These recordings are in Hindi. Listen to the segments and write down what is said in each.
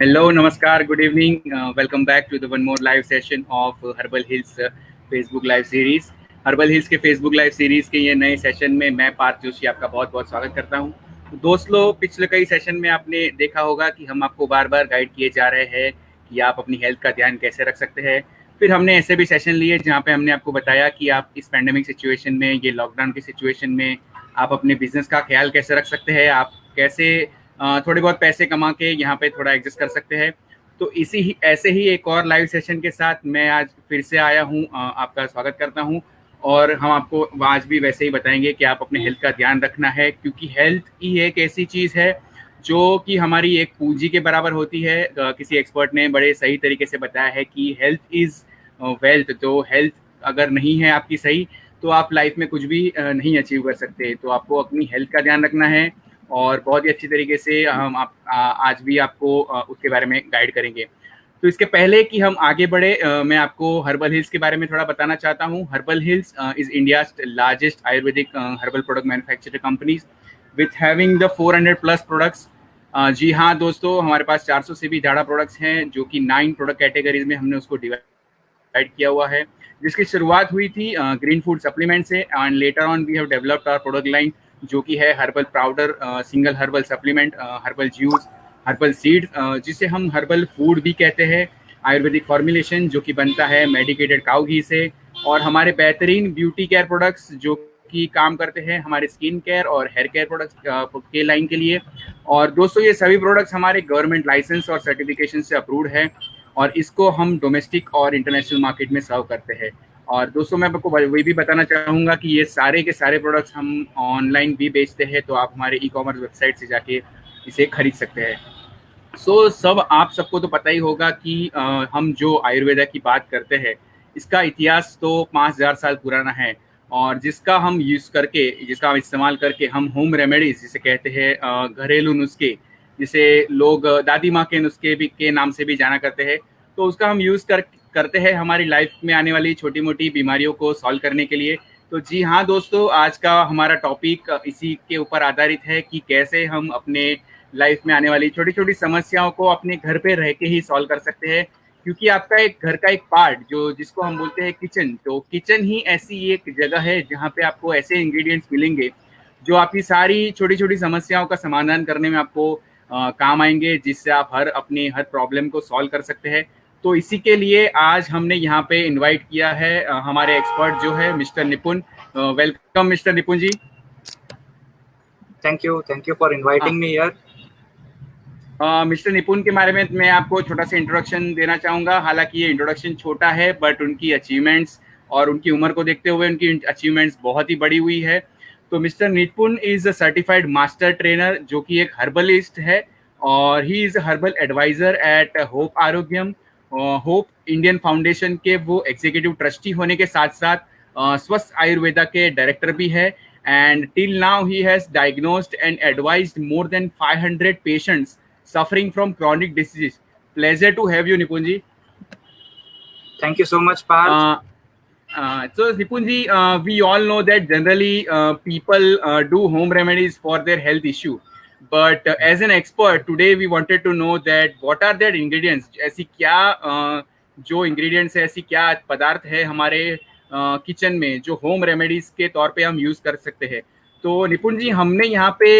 Hello, Namaskar, good evening. Welcome back to the one more live session of Herbal Hills Facebook Live Series. Herbal Hills के Facebook Live Series के ये नए सेशन में मैं पार्थ जोशी आपका बहुत बहुत स्वागत करता हूँ। दोस्तों, पिछले कई सेशन में आपने देखा होगा कि हम आपको बार बार गाइड किए जा रहे हैं कि आप अपनी हेल्थ का ध्यान कैसे रख सकते हैं। फिर हमने ऐसे भी सेशन लिए जहाँ पे हमने आपको बताया कि आप इस पैंडेमिक सिचुएशन में, ये लॉकडाउन की सिचुएशन में आप अपने बिजनेस का ख्याल कैसे रख सकते हैं, आप कैसे थोड़े बहुत पैसे कमा के यहाँ पे थोड़ा एडजस्ट कर सकते हैं। तो ऐसे ही एक और लाइव सेशन के साथ मैं आज फिर से आया हूँ, आपका स्वागत करता हूँ। और हम आपको आज भी वैसे ही बताएंगे कि आप अपने हेल्थ का ध्यान रखना है, क्योंकि हेल्थ ही एक ऐसी चीज़ है जो कि हमारी एक पूंजी के बराबर होती है। किसी एक्सपर्ट ने बड़े सही तरीके से बताया है कि हेल्थ इज़ वेल्थ। तो हेल्थ अगर नहीं है आपकी सही, तो आप लाइफ में कुछ भी नहीं अचीव कर सकते। तो आपको अपनी हेल्थ का ध्यान रखना है और बहुत ही अच्छी तरीके से हम आज भी आपको उसके बारे में गाइड करेंगे। तो इसके पहले कि हम आगे बढ़े, मैं आपको हर्बल हिल्स के बारे में थोड़ा बताना चाहता हूँ। Herbal hills is India largest ayurvedic herbal product manufacturer companies with having the 400 plus products. जी हाँ दोस्तों, हमारे पास 400 से भी ज़्यादा प्रोडक्ट्स हैं, जो कि 9 प्रोडक्ट कैटेगरीज में हमने उसको डिवाइड किया हुआ है, जिसकी शुरुआत हुई थी ग्रीन फूड सप्लीमेंट से। And later on we have developed our product line, जो कि है herbal powder, single herbal supplement, herbal juice, herbal seed, जिसे हम हर्बल फूड भी कहते हैं। आयुर्वेदिक फॉर्मुलेशन जो कि बनता है मेडिकेटेड काऊ घी से। और हमारे बेहतरीन ब्यूटी केयर प्रोडक्ट्स जो कि काम करते हैं हमारे स्किन केयर और हेयर केयर प्रोडक्ट्स के लाइन के लिए। और दोस्तों, ये सभी प्रोडक्ट्स हमारे गवर्नमेंट लाइसेंस और सर्टिफिकेशन से अप्रूव्ड है, और इसको हम डोमेस्टिक और इंटरनेशनल मार्केट में सर्व करते हैं। और दोस्तों, मैं आपको वही भी बताना चाहूँगा कि ये सारे के सारे प्रोडक्ट्स हम ऑनलाइन भी बेचते हैं, तो आप हमारे ई-कॉमर्स वेबसाइट से जाके इसे खरीद सकते हैं। सब आप सबको तो पता ही होगा कि हम जो आयुर्वेदा की बात करते हैं, इसका इतिहास तो 5000 साल पुराना है। और जिसका हम जिसका हम इस्तेमाल करके हम होम रेमेडीज जिसे कहते हैं, घरेलू नुस्खे, जिसे लोग दादी माँ के नुस्खे भी के नाम से भी जाना करते हैं, तो उसका हम करते हैं हमारी लाइफ में आने वाली छोटी मोटी बीमारियों को सॉल्व करने के लिए। तो जी हाँ दोस्तों, आज का हमारा टॉपिक इसी के ऊपर आधारित है कि कैसे हम अपने लाइफ में आने वाली छोटी छोटी समस्याओं को अपने घर पे रह के ही सॉल्व कर सकते हैं। क्योंकि आपका एक घर का एक पार्ट जिसको हम बोलते हैं किचन, तो किचन ही ऐसी एक जगह है जहाँ पे आपको ऐसे इंग्रेडिएंट्स मिलेंगे जो आपकी सारी छोटी छोटी समस्याओं का समाधान करने में आपको काम आएंगे, जिससे आप अपनी हर प्रॉब्लम को सॉल्व कर सकते हैं। तो इसी के लिए आज हमने यहाँ पे इनवाइट किया है हमारे एक्सपर्ट जो है मिस्टर निपुण। Welcome mister Nipun ji. Thank you for inviting me here. Mister Nipun के बारे में मैं आपको छोटा सा इंट्रोडक्शन देना चाहूँगा। हालांकि ये इंट्रोडक्शन छोटा है, बट उनकी अचीवमेंट्स और उनकी उम्र को देखते हुए उनकी अचीवमेंट्स बहुत ही बड़ी हुई है। तो mister Nipun is a certified master trainer, जो कि एक हर्बलिस्ट है, और he is a herbal adviser at Hope Arogyam. Hope Indian Foundation के वो एग्जीक्यूटिव ट्रस्टी होने के साथ साथ स्वस्थ आयुर्वेदा के डायरेक्टर भी है। And till now he has diagnosed and advised more than 500 patients suffering from chronic diseases. Pleasure to have you, Nipunji. Thank you so much, Parth. So Nipunji, we all know that generally people do home remedies for their health issue, but as an expert today we wanted to know that what are their ingredients. ऐसी क्या जो ingredients है, ऐसी क्या पदार्थ है हमारे किचन में जो होम रेमेडीज के तौर पे हम यूज कर सकते हैं। तो निपुण जी, हमने यहाँ पे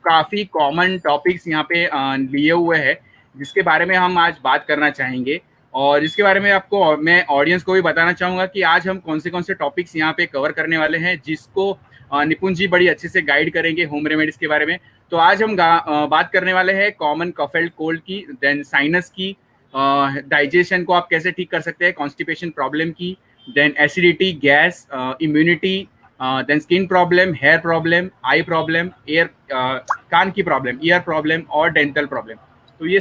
काफ़ी कॉमन टॉपिक्स यहाँ पे लिए हुए हैं, जिसके बारे में हम आज बात करना चाहेंगे, और जिसके बारे में आपको मैं ऑडियंस को भी बताना चाहूँगा कि आज हम कौन से टॉपिक्स यहाँ पे कवर करने वाले हैं, जिसको निपुण जी बड़ी अच्छे से गाइड करेंगे होम रेमेडीज के बारे में। तो आज हम बात करने वाले हैं कॉमन कफ एंड कोल्ड की, देन साइनस की, डाइजेशन को आप कैसे ठीक कर सकते हैं, कॉन्स्टिपेशन प्रॉब्लम की, then acidity, gas, immunity, then skin problem, hair problem, eye problem, कान की प्रॉब्लम, ईयर प्रॉब्लम और डेंटल प्रॉब्लम। तो ये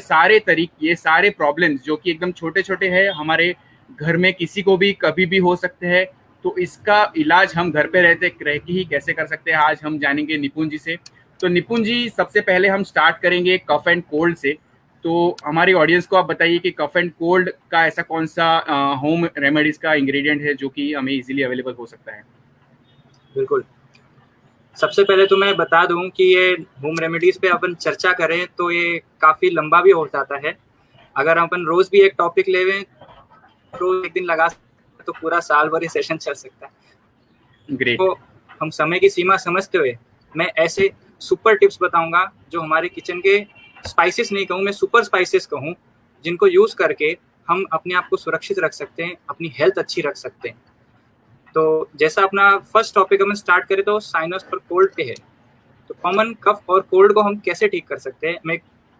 सारे प्रॉब्लम्स जो कि एकदम छोटे छोटे हैं, हमारे घर में किसी को भी कभी भी हो सकते हैं। तो इसका इलाज हम घर पे रह के ही कैसे कर सकते हैं, आज हम जानेंगे निपुण जी से। तो निपुण जी, सबसे पहले हम स्टार्ट करेंगे कफ एंड कोल्ड से। तो हमारी ऑडियंस को आप बताइए कि कफ एंड कोल्ड का ऐसा कौन सा होम रेमेडीज का इंग्रेडिएंट है जो कि हमें इजीली अवेलेबल हो सकता है। बिल्कुल, सबसे पहले तो मैं बता दूं कि ये होम रेमेडीज पे अपन चर्चा करें तो ये काफ़ी लंबा भी हो जाता है, अगर अपन रोज भी एक टॉपिक लेवें, रोज एक दिन लगा तो पूरा साल भर ही सेशन चल सकता है। ग्रेट। तो हम समय की सीमा समझते हुए मैं ऐसे सुपर टिप्स बताऊंगा जो हमारे किचन के स्पाइसेस नहीं कहूँ मैं, सुपर स्पाइसेस कहूँ, जिनको यूज करके हम अपने आप को सुरक्षित रख सकते हैं, अपनी हेल्थ अच्छी रख सकते हैं। तो जैसा अपना फर्स्ट टॉपिक हम स्टार्ट करें तो साइनस और कोल्ड पे है। तो कॉमन कफ और कोल्ड को हम कैसे ठीक कर सकते हैं, मैं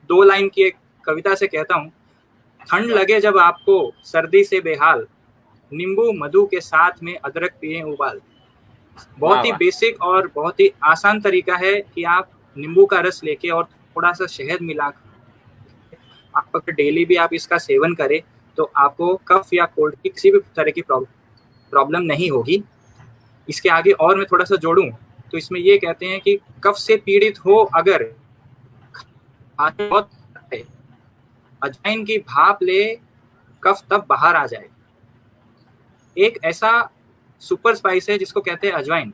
2 लाइन की एक कविता से कहता हूँ। ठंड लगे जब आपको सर्दी से बेहाल, नींबू मधु के साथ में अदरक पिए उबाल। बहुत ही बेसिक और बहुत ही आसान तरीका है कि आप नींबू का रस लेके और थोड़ा सा शहद मिला आप अगर डेली भी आप इसका सेवन करें तो आपको कफ या कोल्ड की किसी भी तरह की प्रॉब्लम नहीं होगी। इसके आगे और मैं थोड़ा सा जोड़ूं तो इसमें ये कहते हैं कि कफ से पीड़ित हो अगर, बहुत है, अजवाइन की भाप ले, कफ तब बाहर आ जाए। एक ऐसा सुपर स्पाइस है जिसको कहते हैं अजवाइन।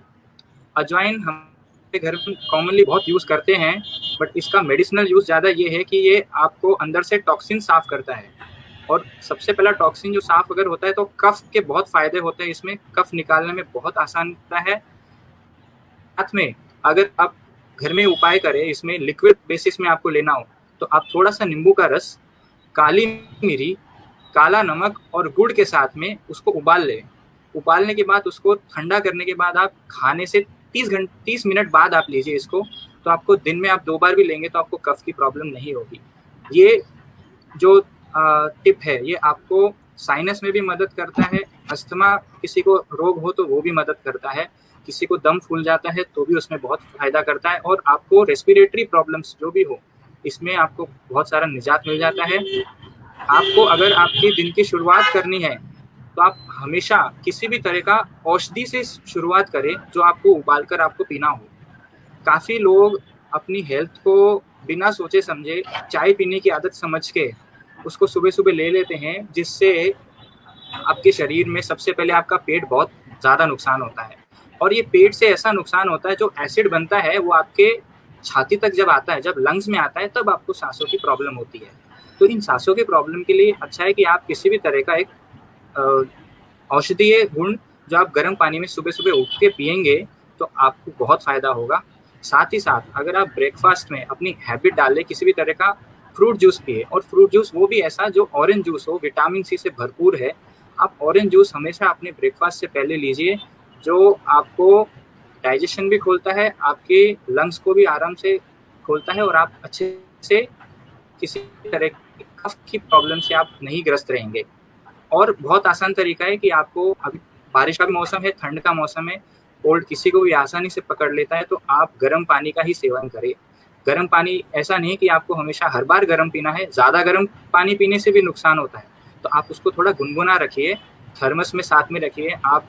अजवाइन हमारे घर में कॉमनली बहुत यूज करते हैं, बट इसका मेडिसिनल यूज ज्यादा ये है कि ये आपको अंदर से टॉक्सिन साफ करता है। और सबसे पहला टॉक्सिन जो साफ अगर होता है तो कफ के बहुत फायदे होते हैं इसमें, कफ निकालने में बहुत आसान होता है। साथ में अगर आप घर में उपाय करें, इसमें लिक्विड बेसिस में आपको लेना हो तो आप थोड़ा सा नींबू का रस, काली मिरी, काला नमक और गुड़ के साथ में उसको उबाल लें। उबालने के बाद उसको ठंडा करने के बाद आप खाने से 30 मिनट बाद आप लीजिए इसको, तो आपको दिन में आप 2 बार भी लेंगे तो आपको कफ की प्रॉब्लम नहीं होगी। ये जो टिप है ये आपको साइनस में भी मदद करता है, अस्थमा किसी को रोग हो तो वो भी मदद करता है, किसी को दम फूल जाता है तो भी उसमें बहुत फायदा करता है, और आपको रेस्पिरेटरी प्रॉब्लम्स जो भी हो इसमें आपको बहुत सारा निजात मिल जाता है। आपको अगर आपकी दिन की शुरुआत करनी है तो आप हमेशा किसी भी तरह का औषधि से शुरुआत करें जो आपको उबालकर आपको पीना हो। काफ़ी लोग अपनी हेल्थ को बिना सोचे समझे चाय पीने की आदत समझ के उसको सुबह सुबह ले लेते हैं, जिससे आपके शरीर में सबसे पहले आपका पेट बहुत ज़्यादा नुकसान होता है। और ये पेट से ऐसा नुकसान होता है, जो एसिड बनता है वो आपके छाती तक जब आता है, जब लंग्स में आता है, तब आपको सांसों की प्रॉब्लम होती है। तो इन सांसों की प्रॉब्लम के लिए अच्छा है कि आप किसी भी तरह का एक औषधीय गुण जो आप गर्म पानी में सुबह सुबह उठ के पियेंगे तो आपको बहुत फायदा होगा। साथ ही साथ अगर आप ब्रेकफास्ट में अपनी हैबिट डालें किसी भी तरह का फ्रूट जूस पिए, और फ्रूट जूस वो भी ऐसा जो ऑरेंज जूस हो, विटामिन सी से भरपूर है। आप ऑरेंज जूस हमेशा अपने ब्रेकफास्ट से पहले लीजिए, जो आपको डाइजेशन भी खोलता है, आपके लंग्स को भी आराम से खोलता है, और आप अच्छे से किसी तरह की कफ की प्रॉब्लम से आप नहीं ग्रस्त रहेंगे। और बहुत आसान तरीका है कि आपको, अभी बारिश का भी मौसम है, ठंड का मौसम है, कोल्ड किसी को भी आसानी से पकड़ लेता है, तो आप गर्म पानी का ही सेवन करें। गर्म पानी ऐसा नहीं कि आपको हमेशा हर बार गर्म पीना है, ज़्यादा गर्म पानी पीने से भी नुकसान होता है, तो आप उसको थोड़ा गुनगुना रखिए, थर्मस में साथ में रखिए। आप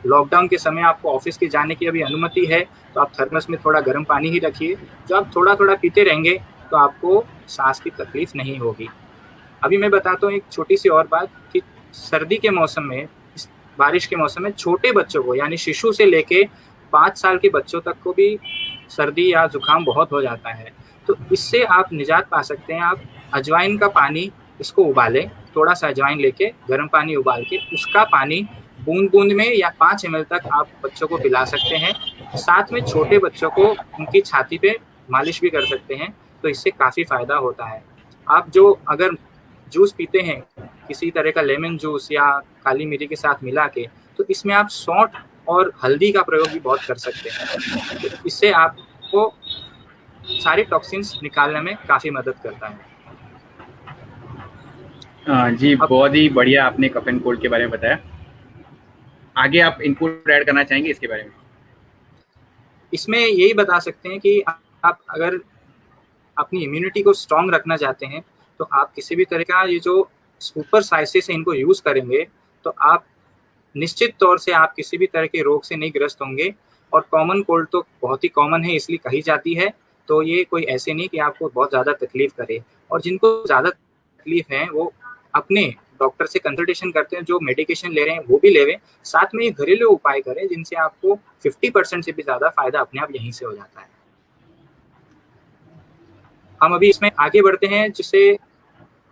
लॉकडाउन के समय आपको ऑफिस की जाने की अभी अनुमति है तो आप थर्मस में थोड़ा गर्म पानी ही रखिए, जो आप थोड़ा थोड़ा पीते रहेंगे तो आपको सांस की तकलीफ नहीं होगी। अभी मैं बताता हूँ एक छोटी सी और बात कि सर्दी के मौसम में, इस बारिश के मौसम में छोटे बच्चों को, यानी शिशु से लेके 5 साल के बच्चों तक को भी सर्दी या जुकाम बहुत हो जाता है, तो इससे आप निजात पा सकते हैं। आप अजवाइन का पानी इसको उबालें, थोड़ा सा अजवाइन लेके गर्म पानी उबाल के उसका पानी बूंद बूंद में या 5 ml तक आप बच्चों को पिला सकते हैं। साथ में छोटे बच्चों को उनकी छाती पे मालिश भी कर सकते हैं, तो इससे काफ़ी फायदा होता है। आप जो अगर जूस पीते हैं किसी तरह का, लेमन जूस या काली मिरी के साथ मिला के, तो इसमें आप सौंठ और हल्दी का प्रयोग भी बहुत कर सकते हैं, तो इससे आपको सारे टॉक्सिन्स निकालने में काफ़ी मदद करता है। जी बहुत ही बढ़िया आपने कफ एंड कोल्ड के बारे में बताया। आगे आप इनपुट ऐड करना चाहेंगे इसके बारे में? इसमें यही बता सकते हैं कि आप अगर अपनी इम्यूनिटी को स्ट्रॉन्ग रखना चाहते हैं तो आप किसी भी तरह का ये जो सुपर स्पाइसेस है इनको यूज़ करेंगे तो आप निश्चित तौर से आप किसी भी तरह के रोग से नहीं ग्रस्त होंगे। और कॉमन कोल्ड तो बहुत ही कॉमन है इसलिए कही जाती है, तो ये कोई ऐसे नहीं कि आपको बहुत ज़्यादा तकलीफ करे। और जिनको ज़्यादा तकलीफ है वो अपने डॉक्टर से कंसल्टेशन करते हैं, जो मेडिकेशन ले रहे हैं वो भी लेवें, साथ में ये घरेलू उपाय करें जिनसे आपको 50% से भी ज़्यादा फायदा अपने आप यहीं से हो जाता है। हम अभी इसमें आगे बढ़ते हैं, जिसे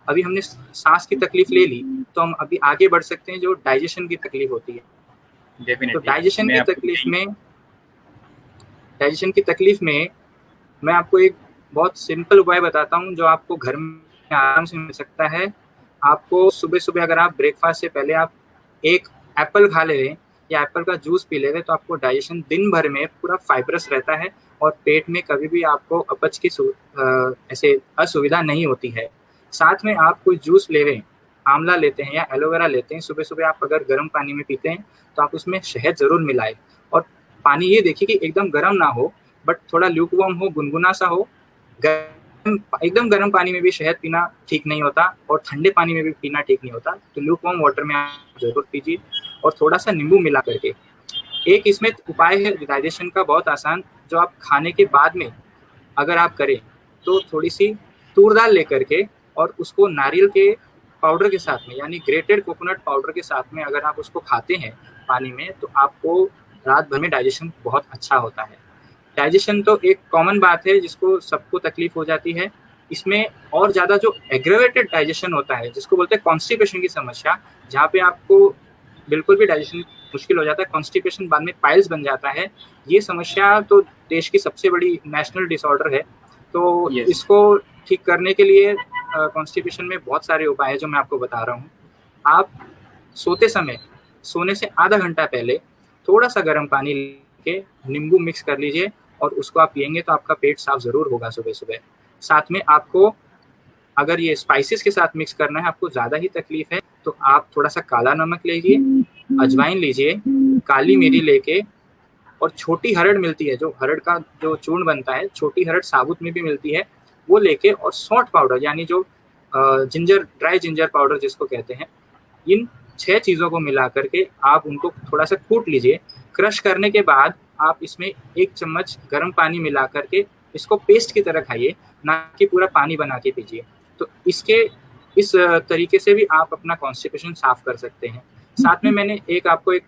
अभी हमने सांस की तकलीफ ले ली, तो हम अभी आगे बढ़ सकते हैं जो डाइजेशन की तकलीफ होती है। तो डेफिनेटली डाइजेशन मैं की आपको तकलीफ में मैं आपको एक बहुत सिंपल उपाय बताता हूँ जो आपको घर में आराम से मिल सकता है। आपको सुबह सुबह अगर आप ब्रेकफास्ट से पहले आप एक एप्पल खा ले या एप्पल का जूस पी ले तो आपको डाइजेशन दिन भर में पूरा फाइब्रस रहता है और पेट में कभी भी आपको अपच की ऐसे असुविधा नहीं होती है। साथ में आप कोई जूस ले आंवला लेते हैं या एलोवेरा लेते हैं, सुबह सुबह आप अगर गर्म पानी में पीते हैं तो आप उसमें शहद जरूर मिलाएं। और पानी ये देखिए कि एकदम गर्म ना हो, बट थोड़ा ल्यूकवार्म हो, गुनगुना सा हो। एकदम गर्म पानी में भी शहद पीना ठीक नहीं होता और ठंडे पानी में भी पीना ठीक नहीं होता, तो ल्यूकवार्म वाटर में आप जरूर पीजिए और थोड़ा सा नींबू मिला करके। एक इसमें उपाय है डाइजेशन का बहुत आसान, जो आप खाने के बाद में अगर आप करें तो थोड़ी सी तूर दाल लेकर के और उसको नारियल के पाउडर के साथ में यानी ग्रेटेड कोकोनट पाउडर के साथ में अगर आप उसको खाते हैं पानी में, तो आपको रात भर में डाइजेशन बहुत अच्छा होता है। डाइजेशन तो एक कॉमन बात है जिसको सबको तकलीफ हो जाती है। इसमें और ज़्यादा जो एग्रेवेटेड डाइजेशन होता है जिसको बोलते हैं कॉन्स्टिपेशन की समस्या, जहाँ पे आपको बिल्कुल भी डाइजेशन मुश्किल हो जाता है, कॉन्स्टिपेशन बाद में पाइल्स बन जाता है। ये समस्या तो देश की सबसे बड़ी नेशनल डिसऑर्डर है। तो इसको ठीक करने के लिए कॉन्स्टिपेशन में बहुत सारे उपाय हैं जो मैं आपको बता रहा हूँ। आप सोने से आधा घंटा पहले थोड़ा सा गर्म पानी लेके नींबू मिक्स कर लीजिए और उसको आप पियेंगे तो आपका पेट साफ जरूर होगा सुबह सुबह। साथ में आपको अगर ये स्पाइसेस के साथ मिक्स करना है, आपको ज़्यादा ही तकलीफ है, तो आप थोड़ा सा काला नमक लीजिए, अजवाइन लीजिए, काली मिरी लेके और छोटी हरड़ मिलती है, जो हरड़ का जो चूर्ण बनता है, छोटी हरड़ साबुत में भी मिलती है, वो लेके और सौंठ पाउडर यानी जो ड्राई जिंजर पाउडर जिसको कहते हैं, इन 6 चीज़ों को मिला करके आप उनको थोड़ा सा कूट लीजिए। क्रश करने के बाद आप इसमें 1 चम्मच गर्म पानी मिला करके इसको पेस्ट की तरह खाइए, ना कि पूरा पानी बना के पीजिए। तो इस तरीके से भी आप अपना कॉन्स्टिपेशन साफ कर सकते हैं। साथ में मैंने आपको एक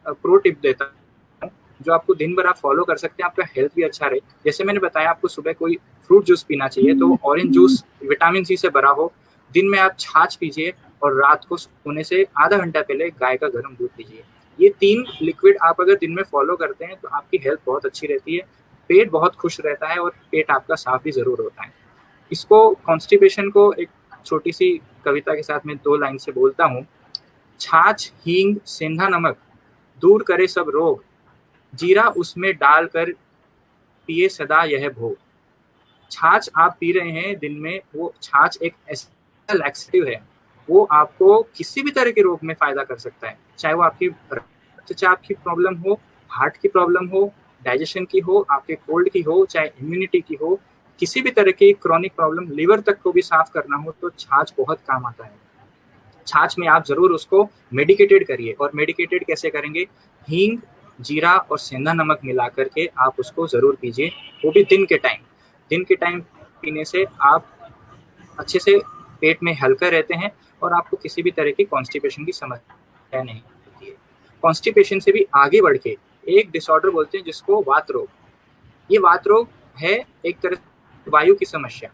प्रो टिप देता हूँ जो आपको दिन भर आप फॉलो कर सकते हैं, आपका हेल्थ भी अच्छा रहे। जैसे मैंने बताया आपको सुबह कोई फ्रूट जूस पीना चाहिए, तो ऑरेंज जूस विटामिन सी से भरा हो। दिन में आप छाछ पीजिए और रात को सोने से आधा घंटा पहले गाय का गर्म दूध पीजिए। ये 3 लिक्विड आप अगर दिन में फॉलो करते हैं तो आपकी हेल्थ बहुत अच्छी रहती है, पेट बहुत खुश रहता है और पेट आपका साफ भी जरूर होता है। इसको कॉन्स्टिपेशन को एक छोटी सी कविता के साथ में 2 लाइन से बोलता हूँ। छाछ, हींग, सेंधा नमक दूर करे सब रोग, जीरा उसमें डालकर पिए सदा यह भोग। छाछ आप पी रहे हैं दिन में, वो छाछ एक ऐसा लैक्सेटिव है, वो आपको किसी भी तरह के रोग में फायदा कर सकता है, चाहे वो आपकी रक्तचाप की प्रॉब्लम हो, हार्ट की प्रॉब्लम हो, डाइजेशन की हो, आपके कोल्ड की हो, चाहे इम्यूनिटी की हो, किसी भी तरह की क्रॉनिक प्रॉब्लम, लिवर तक को भी साफ करना हो तो छाछ बहुत काम आता है। छाछ में आप जरूर उसको मेडिकेटेड करिए। और मेडिकेटेड कैसे करेंगे? हींग, जीरा और सेंधा नमक मिला करके आप उसको जरूर पीजिए, वो भी दिन के टाइम पीने से आप अच्छे से पेट में हल्का रहते हैं और आपको किसी भी तरह की कॉन्स्टिपेशन की समस्या नहीं होती है। कॉन्स्टिपेशन से भी आगे बढ़ के एक डिसऑर्डर बोलते हैं जिसको वात रोग। ये वात रोग है एक तरह से वायु की समस्या।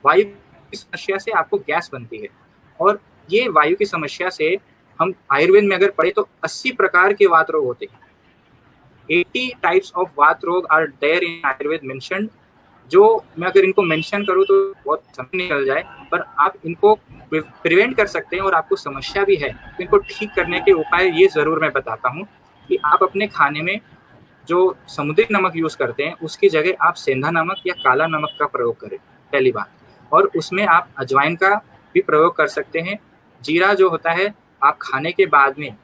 वायु की समस्या से आपको गैस बनती है और ये वायु की समस्या से हम आयुर्वेद में अगर पढ़े तो 80 प्रकार के वात रोग होते हैं। 80 types of vata rog are there in Ayurveda mentioned, जो मैं अगर इनको मेंशन करूं तो बहुत समय निकल जाए, पर आप इनको प्रिवेंट कर सकते हैं और आपको समस्या भी है तो इनको ठीक करने के उपाय ये जरूर मैं बताता हूँ कि आप अपने खाने में जो समुद्री नमक यूज करते हैं उसकी जगह आप सेंधा नमक या काला नमक का प्रयोग करें, पहली बात। और उसमें आप अजवाइन का भी प्रयोग कर सकते हैं। जीरा जो होता है, आप खाने के बाद में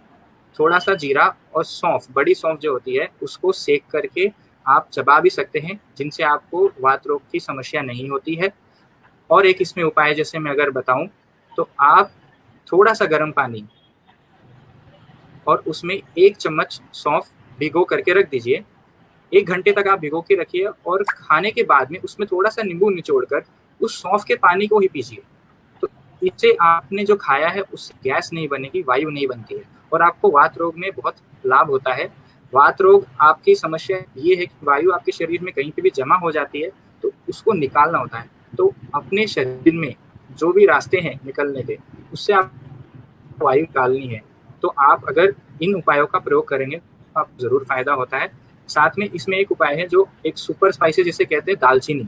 थोड़ा सा जीरा और सौंफ, बड़ी सौंफ जो होती है, उसको सेक करके आप चबा भी सकते हैं, जिनसे आपको वात रोग की समस्या नहीं होती है। और एक इसमें उपाय जैसे मैं अगर बताऊं तो आप थोड़ा सा गर्म पानी और उसमें 1 चम्मच सौंफ भिगो करके रख दीजिए। 1 घंटे तक आप भिगो के रखिए और खाने के बाद में उसमें थोड़ा सा नींबू निचोड़कर उस सौंफ के पानी को ही पीजिए। तो इससे आपने जो खाया है उससे गैस नहीं बनेगी, वायु नहीं बनती है और आपको वात रोग में बहुत लाभ होता है। वात रोग आपकी समस्या ये है कि वायु आपके शरीर में कहीं पे भी जमा हो जाती है तो उसको निकालना होता है। तो अपने शरीर में जो भी रास्ते हैं निकलने के, उससे आप वायु निकालनी है। तो आप अगर इन उपायों का प्रयोग करेंगे तो आपको ज़रूर फायदा होता है। साथ में इसमें एक उपाय है जो एक सुपर स्पाइसी जिसे कहते हैं दालचीनी।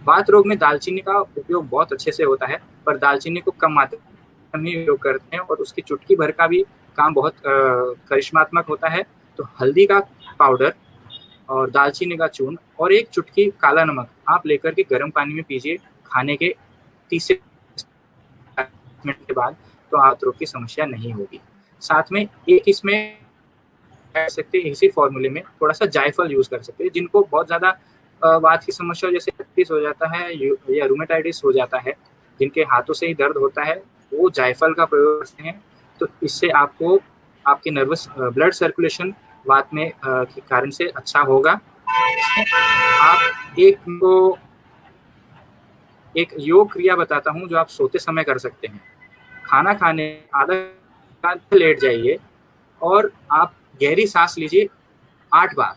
वात रोग में दालचीनी का उपयोग बहुत अच्छे से होता है, पर दालचीनी को कम मात्रा में उपयोग करते हैं और उसकी चुटकी भर का भी काम बहुत करिश्मात्मक होता है। तो हल्दी का पाउडर और दालचीनी का चूर्ण और एक चुटकी काला नमक आप लेकर के गर्म पानी में पीजिए खाने के 30 से मिनट के बाद, तो वात रोग की समस्या नहीं होगी। साथ में एक इसमें कर सकते हैं, इसी फॉर्मूले में थोड़ा सा जायफल यूज कर सकते हैं। जिनको बहुत ज्यादा वात की समस्या जैसे डायबिटीज हो जाता है या रूमेटाइटिस हो जाता है, जिनके हाथों से ही दर्द होता है, वो जायफल का प्रयोग करते हैं। तो इससे आपको आपके नर्वस ब्लड सर्कुलेशन वात में के कारण से अच्छा होगा। आप एक योग क्रिया बताता हूँ जो आप सोते समय कर सकते हैं। खाना खाने आधा घंटा लेट जाइए और आप गहरी सांस लीजिए 8 बार।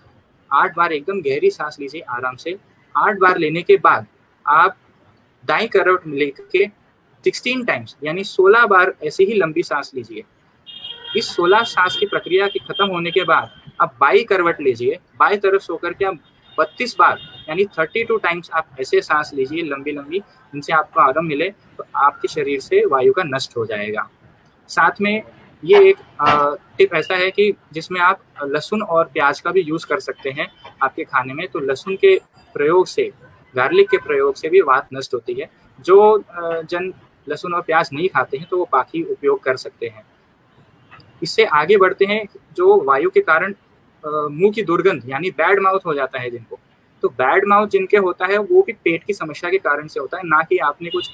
8 बार एकदम गहरी सांस लीजिए आराम से। 8 बार लेने के बाद आप दाईं करवट में लेकर के 16 टाइम्स यानी 16 बार ऐसे ही लंबी सांस लीजिए। इस 16 सांस की प्रक्रिया के खत्म होने के बाद आप बाई करवट लीजिए, बाई तरफ सोकर के आप 32 बार यानी 32 टाइम्स आप ऐसे सांस लीजिए लंबी लंबी, जिनसे आपको आराम मिले, तो आपके शरीर से वायु का नष्ट हो जाएगा। साथ में ये एक टिप ऐसा है कि जिसमें आप लहसुन और प्याज का भी यूज कर सकते हैं आपके खाने में। तो लहसुन के प्रयोग से, गार्लिक के प्रयोग से भी वात नष्ट होती है। जो जन लहसुन और प्याज नहीं खाते हैं तो वो बाकी उपयोग कर सकते हैं। इससे आगे बढ़ते हैं, जो वायु के कारण मुंह की दुर्गंध यानी बैड माउथ हो जाता है जिनको, तो बैड माउथ जिनके होता है वो भी पेट की समस्या के कारण से होता है, ना कि आपने कुछ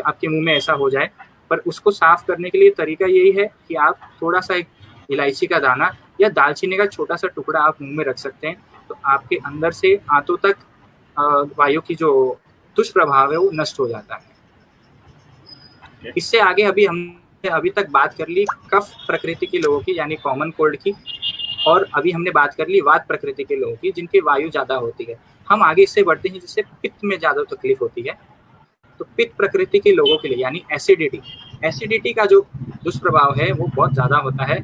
आपके मुंह में ऐसा हो जाए। पर उसको साफ करने के लिए तरीका यही है कि आप थोड़ा सा एक इलायची का दाना या दालचीनी का छोटा सा टुकड़ा आप मुंह में रख सकते हैं, तो आपके अंदर से आंतों तक वायु की जो दुष्प्रभाव है वो नष्ट हो जाता है। इससे आगे अभी तक बात कर ली कफ प्रकृति के लोगों की यानी कॉमन कोल्ड की, और अभी हमने बात कर ली वात प्रकृति के लोगों की जिनकी वायु ज्यादा होती है। हम आगे इससे बढ़ते हैं जिससे पित्त में ज्यादा तकलीफ होती है। तो पित्त प्रकृति के लोगों के लिए यानी एसिडिटी का जो दुष्प्रभाव है वो बहुत ज्यादा होता है।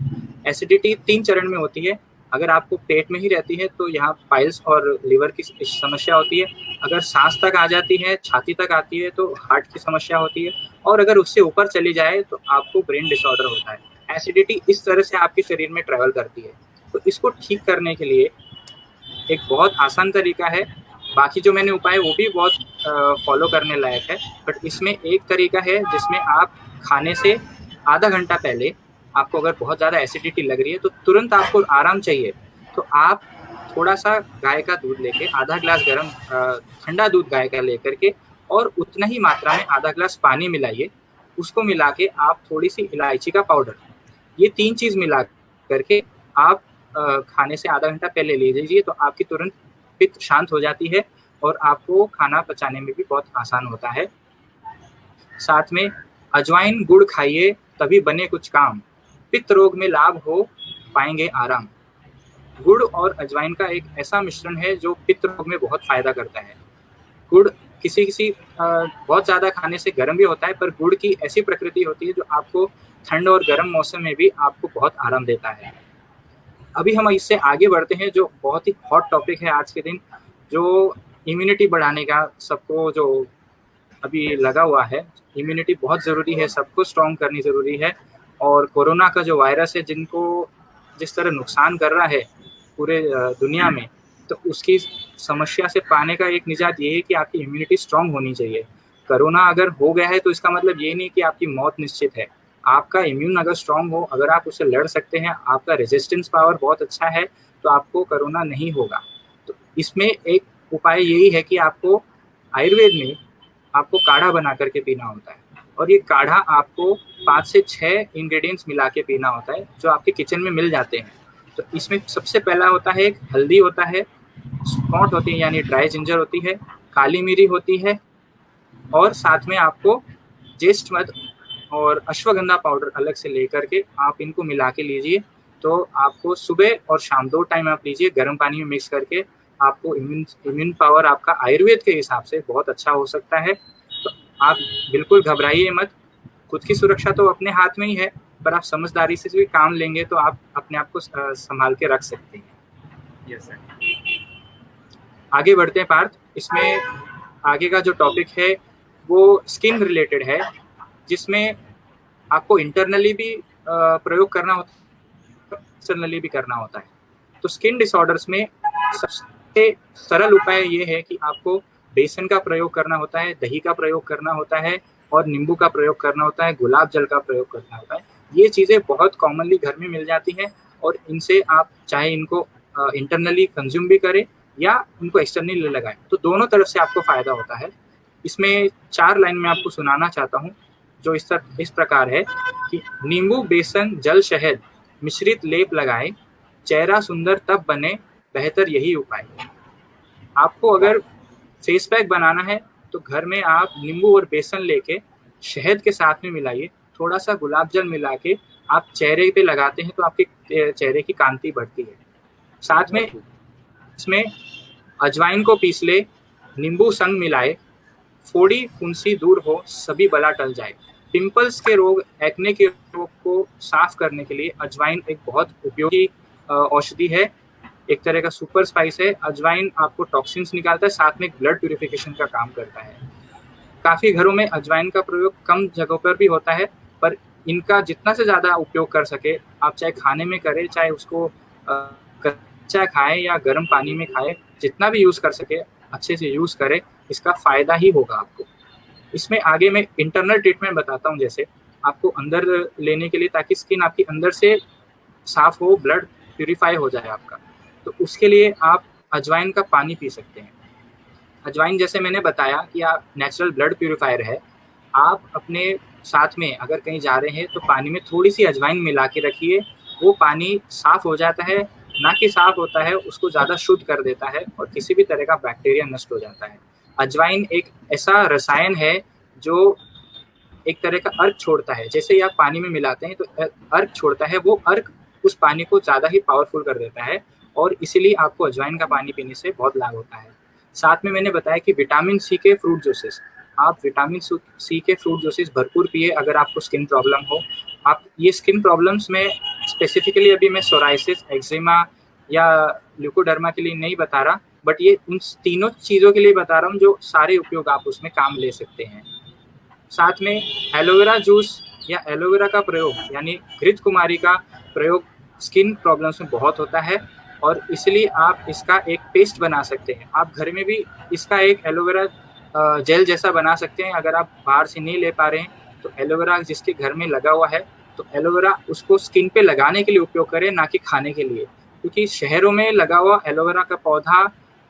एसिडिटी 3 चरण में होती है। अगर आपको पेट में ही रहती है तो यहाँ पाइल्स और लिवर की समस्या होती है। अगर सांस तक आ जाती है, छाती तक आती है, तो हार्ट की समस्या होती है, और अगर उससे ऊपर चली जाए तो आपको ब्रेन डिसऑर्डर होता है। एसिडिटी इस तरह से आपके शरीर में ट्रेवल करती है। तो इसको ठीक करने के लिए एक बहुत आसान तरीका है। बाकी जो मैंने उपाय वो भी बहुत फॉलो करने लायक है, बट इसमें एक तरीका है जिसमें आप खाने से आधा घंटा पहले, आपको अगर बहुत ज़्यादा एसिडिटी लग रही है तो तुरंत आपको आराम चाहिए, तो आप थोड़ा सा गाय का दूध लेके, आधा ग्लास गर्म ठंडा दूध गाय का लेकर के, और उतना ही मात्रा में आधा ग्लास पानी मिलाइए। उसको मिला के आप थोड़ी सी इलायची का पाउडर, ये 3 चीज़ मिला करके आप खाने से आधा घंटा पहले ले लीजिए, तो आपकी तुरंत पित्त शांत हो जाती है और आपको खाना पचाने में भी बहुत आसान होता है। साथ में अजवाइन गुड़ खाइए तभी बने कुछ काम, पित्त रोग में लाभ हो पाएंगे आराम। गुड़ और अजवाइन का एक ऐसा मिश्रण है जो पित्त रोग में बहुत फायदा करता है। गुड़ किसी बहुत ज़्यादा खाने से गर्म भी होता है, पर गुड़ की ऐसी प्रकृति होती है जो आपको ठंड और गर्म मौसम में भी आपको बहुत आराम देता है। अभी हम इससे आगे बढ़ते हैं, जो बहुत ही हॉट टॉपिक है आज के दिन, जो इम्यूनिटी बढ़ाने का सबको जो अभी लगा हुआ है। इम्यूनिटी बहुत ज़रूरी है, सबको स्ट्रॉन्ग करनी ज़रूरी है। और कोरोना का जो वायरस है जिनको जिस तरह नुकसान कर रहा है पूरे दुनिया में, तो उसकी समस्या से पाने का एक निजात ये है कि आपकी इम्यूनिटी स्ट्रॉन्ग होनी चाहिए। कोरोना अगर हो गया है तो इसका मतलब ये नहीं कि आपकी मौत निश्चित है। आपका इम्यून अगर स्ट्रॉन्ग हो, अगर आप उससे लड़ सकते हैं, आपका रेजिस्टेंस पावर बहुत अच्छा है, तो आपको कोरोना नहीं होगा। तो इसमें एक उपाय यही है कि आपको आयुर्वेद में आपको काढ़ा बना करके पीना होता है, और ये काढ़ा आपको 5 से 6 इंग्रेडिएंट्स मिला के पीना होता है जो आपके किचन में मिल जाते हैं। तो इसमें सबसे पहला होता है एक हल्दी होता है, सौंठ होती है यानी ड्राई जिंजर होती है, काली मिरी होती है, और साथ में आपको ज्येष्ठ मध और अश्वगंधा पाउडर अलग से लेकर के आप इनको मिला के लीजिए। तो आपको सुबह और शाम 2 टाइम आप लीजिए गर्म पानी में मिक्स करके, आपको इम्यून पावर आपका आयुर्वेद के हिसाब से बहुत अच्छा हो सकता है। तो आप बिल्कुल घबराइए मत। खुद की सुरक्षा तो अपने हाथ में ही है, पर आप समझदारी से भी काम लेंगे तो आप अपने आप को संभाल के रख सकते हैं। Yes sir. आगे बढ़ते हैं पार्थ। इसमें आगे का जो टॉपिक है वो स्किन रिलेटेड है, जिसमें आपको इंटरनली भी प्रयोग करना होता है, एक्सटर्नली भी करना होता है। तो स्किन डिसऑर्डर्स में सबसे सरल उपाय ये है कि आपको बेसन का प्रयोग करना होता है, दही का प्रयोग करना होता है और नींबू का प्रयोग करना होता है, गुलाब जल का प्रयोग करना होता है। ये चीज़ें बहुत कॉमनली घर में मिल जाती हैं और इनसे आप चाहे इनको इंटरनली कंज्यूम भी करें या इनको एक्सटर्नली लगाएं, तो दोनों तरफ से आपको फायदा होता है। इसमें 4 लाइन में आपको सुनाना चाहता हूँ, जो इस प्रकार है कि नींबू, बेसन, जल, शहद मिश्रित लेप लगाएं, चेहरा सुंदर तब बने, बेहतर यही उपाय। आपको अगर फेस पैक बनाना है तो घर में आप नींबू और बेसन लेके शहद के साथ में मिलाइए, थोड़ा सा गुलाब जल मिला के आप चेहरे पे लगाते हैं तो आपके चेहरे की कांति बढ़ती है। साथ में इसमें अजवाइन को पीस ले, नींबू संग मिलाए, फोड़ी फुंसी दूर हो, सभी बला टल जाए। पिंपल्स के रोग, एक्ने के रोग को साफ करने के लिए अजवाइन एक बहुत उपयोगी औषधि है, एक तरह का सुपर स्पाइस है। अजवाइन आपको टॉक्सिन्स निकालता है, साथ में ब्लड प्यूरिफिकेशन का काम करता है। काफ़ी घरों में अजवाइन का प्रयोग कम जगहों पर भी होता है, पर इनका जितना से ज़्यादा उपयोग कर सके आप, चाहे खाने में करें, चाहे उसको कच्चा खाएं या गर्म पानी में खाएं, जितना भी यूज़ कर सके अच्छे से यूज़ करें, इसका फ़ायदा ही होगा आपको। इसमें आगे मैं इंटरनल ट्रीटमेंट बताता हूँ, जैसे आपको अंदर लेने के लिए, ताकि स्किन आपकी अंदर से साफ हो, ब्लड प्यूरिफाई हो जाए आपका, तो उसके लिए आप अजवाइन का पानी पी सकते हैं। अजवाइन, जैसे मैंने बताया कि आप नेचुरल ब्लड प्यूरिफायर है, आप अपने साथ में अगर कहीं जा रहे हैं तो पानी में थोड़ी सी अजवाइन मिला के रखिए, वो पानी साफ हो जाता है, ना कि साफ होता है, उसको ज़्यादा शुद्ध कर देता है और किसी भी तरह का बैक्टीरिया नष्ट हो जाता है। अजवाइन एक ऐसा रसायन है जो एक तरह का अर्क छोड़ता है, जैसे ही आप पानी में मिलाते हैं तो अर्क छोड़ता है, वो अर्क उस पानी को ज़्यादा ही पावरफुल कर देता है और इसीलिए आपको अजवाइन का पानी पीने से बहुत लाभ होता है। साथ में मैंने बताया कि विटामिन सी के फ्रूट जूसेस, आप विटामिन सी के फ्रूट जूसेस भरपूर पिए अगर आपको स्किन प्रॉब्लम हो। आप ये स्किन प्रॉब्लम्स में स्पेसिफिकली अभी मैं सोराइसिस, एक्जिमा या ल्यूकोडर्मा के लिए नहीं बता रहा, बट ये उन तीनों चीज़ों के लिए बता रहा हूँ जो सारे उपयोग आप उसमें काम ले सकते हैं। साथ में एलोवेरा जूस या एलोवेरा का प्रयोग यानी घृत कुमारी का प्रयोग स्किन प्रॉब्लम्स में बहुत होता है और इसलिए आप इसका एक पेस्ट बना सकते हैं। आप घर में भी इसका एक एलोवेरा जेल जैसा बना सकते हैं। अगर आप बाहर से नहीं ले पा रहे हैं तो एलोवेरा जिसके घर में लगा हुआ है तो एलोवेरा उसको स्किन पे लगाने के लिए उपयोग करें, ना कि खाने के लिए, क्योंकि शहरों में लगा हुआ एलोवेरा का पौधा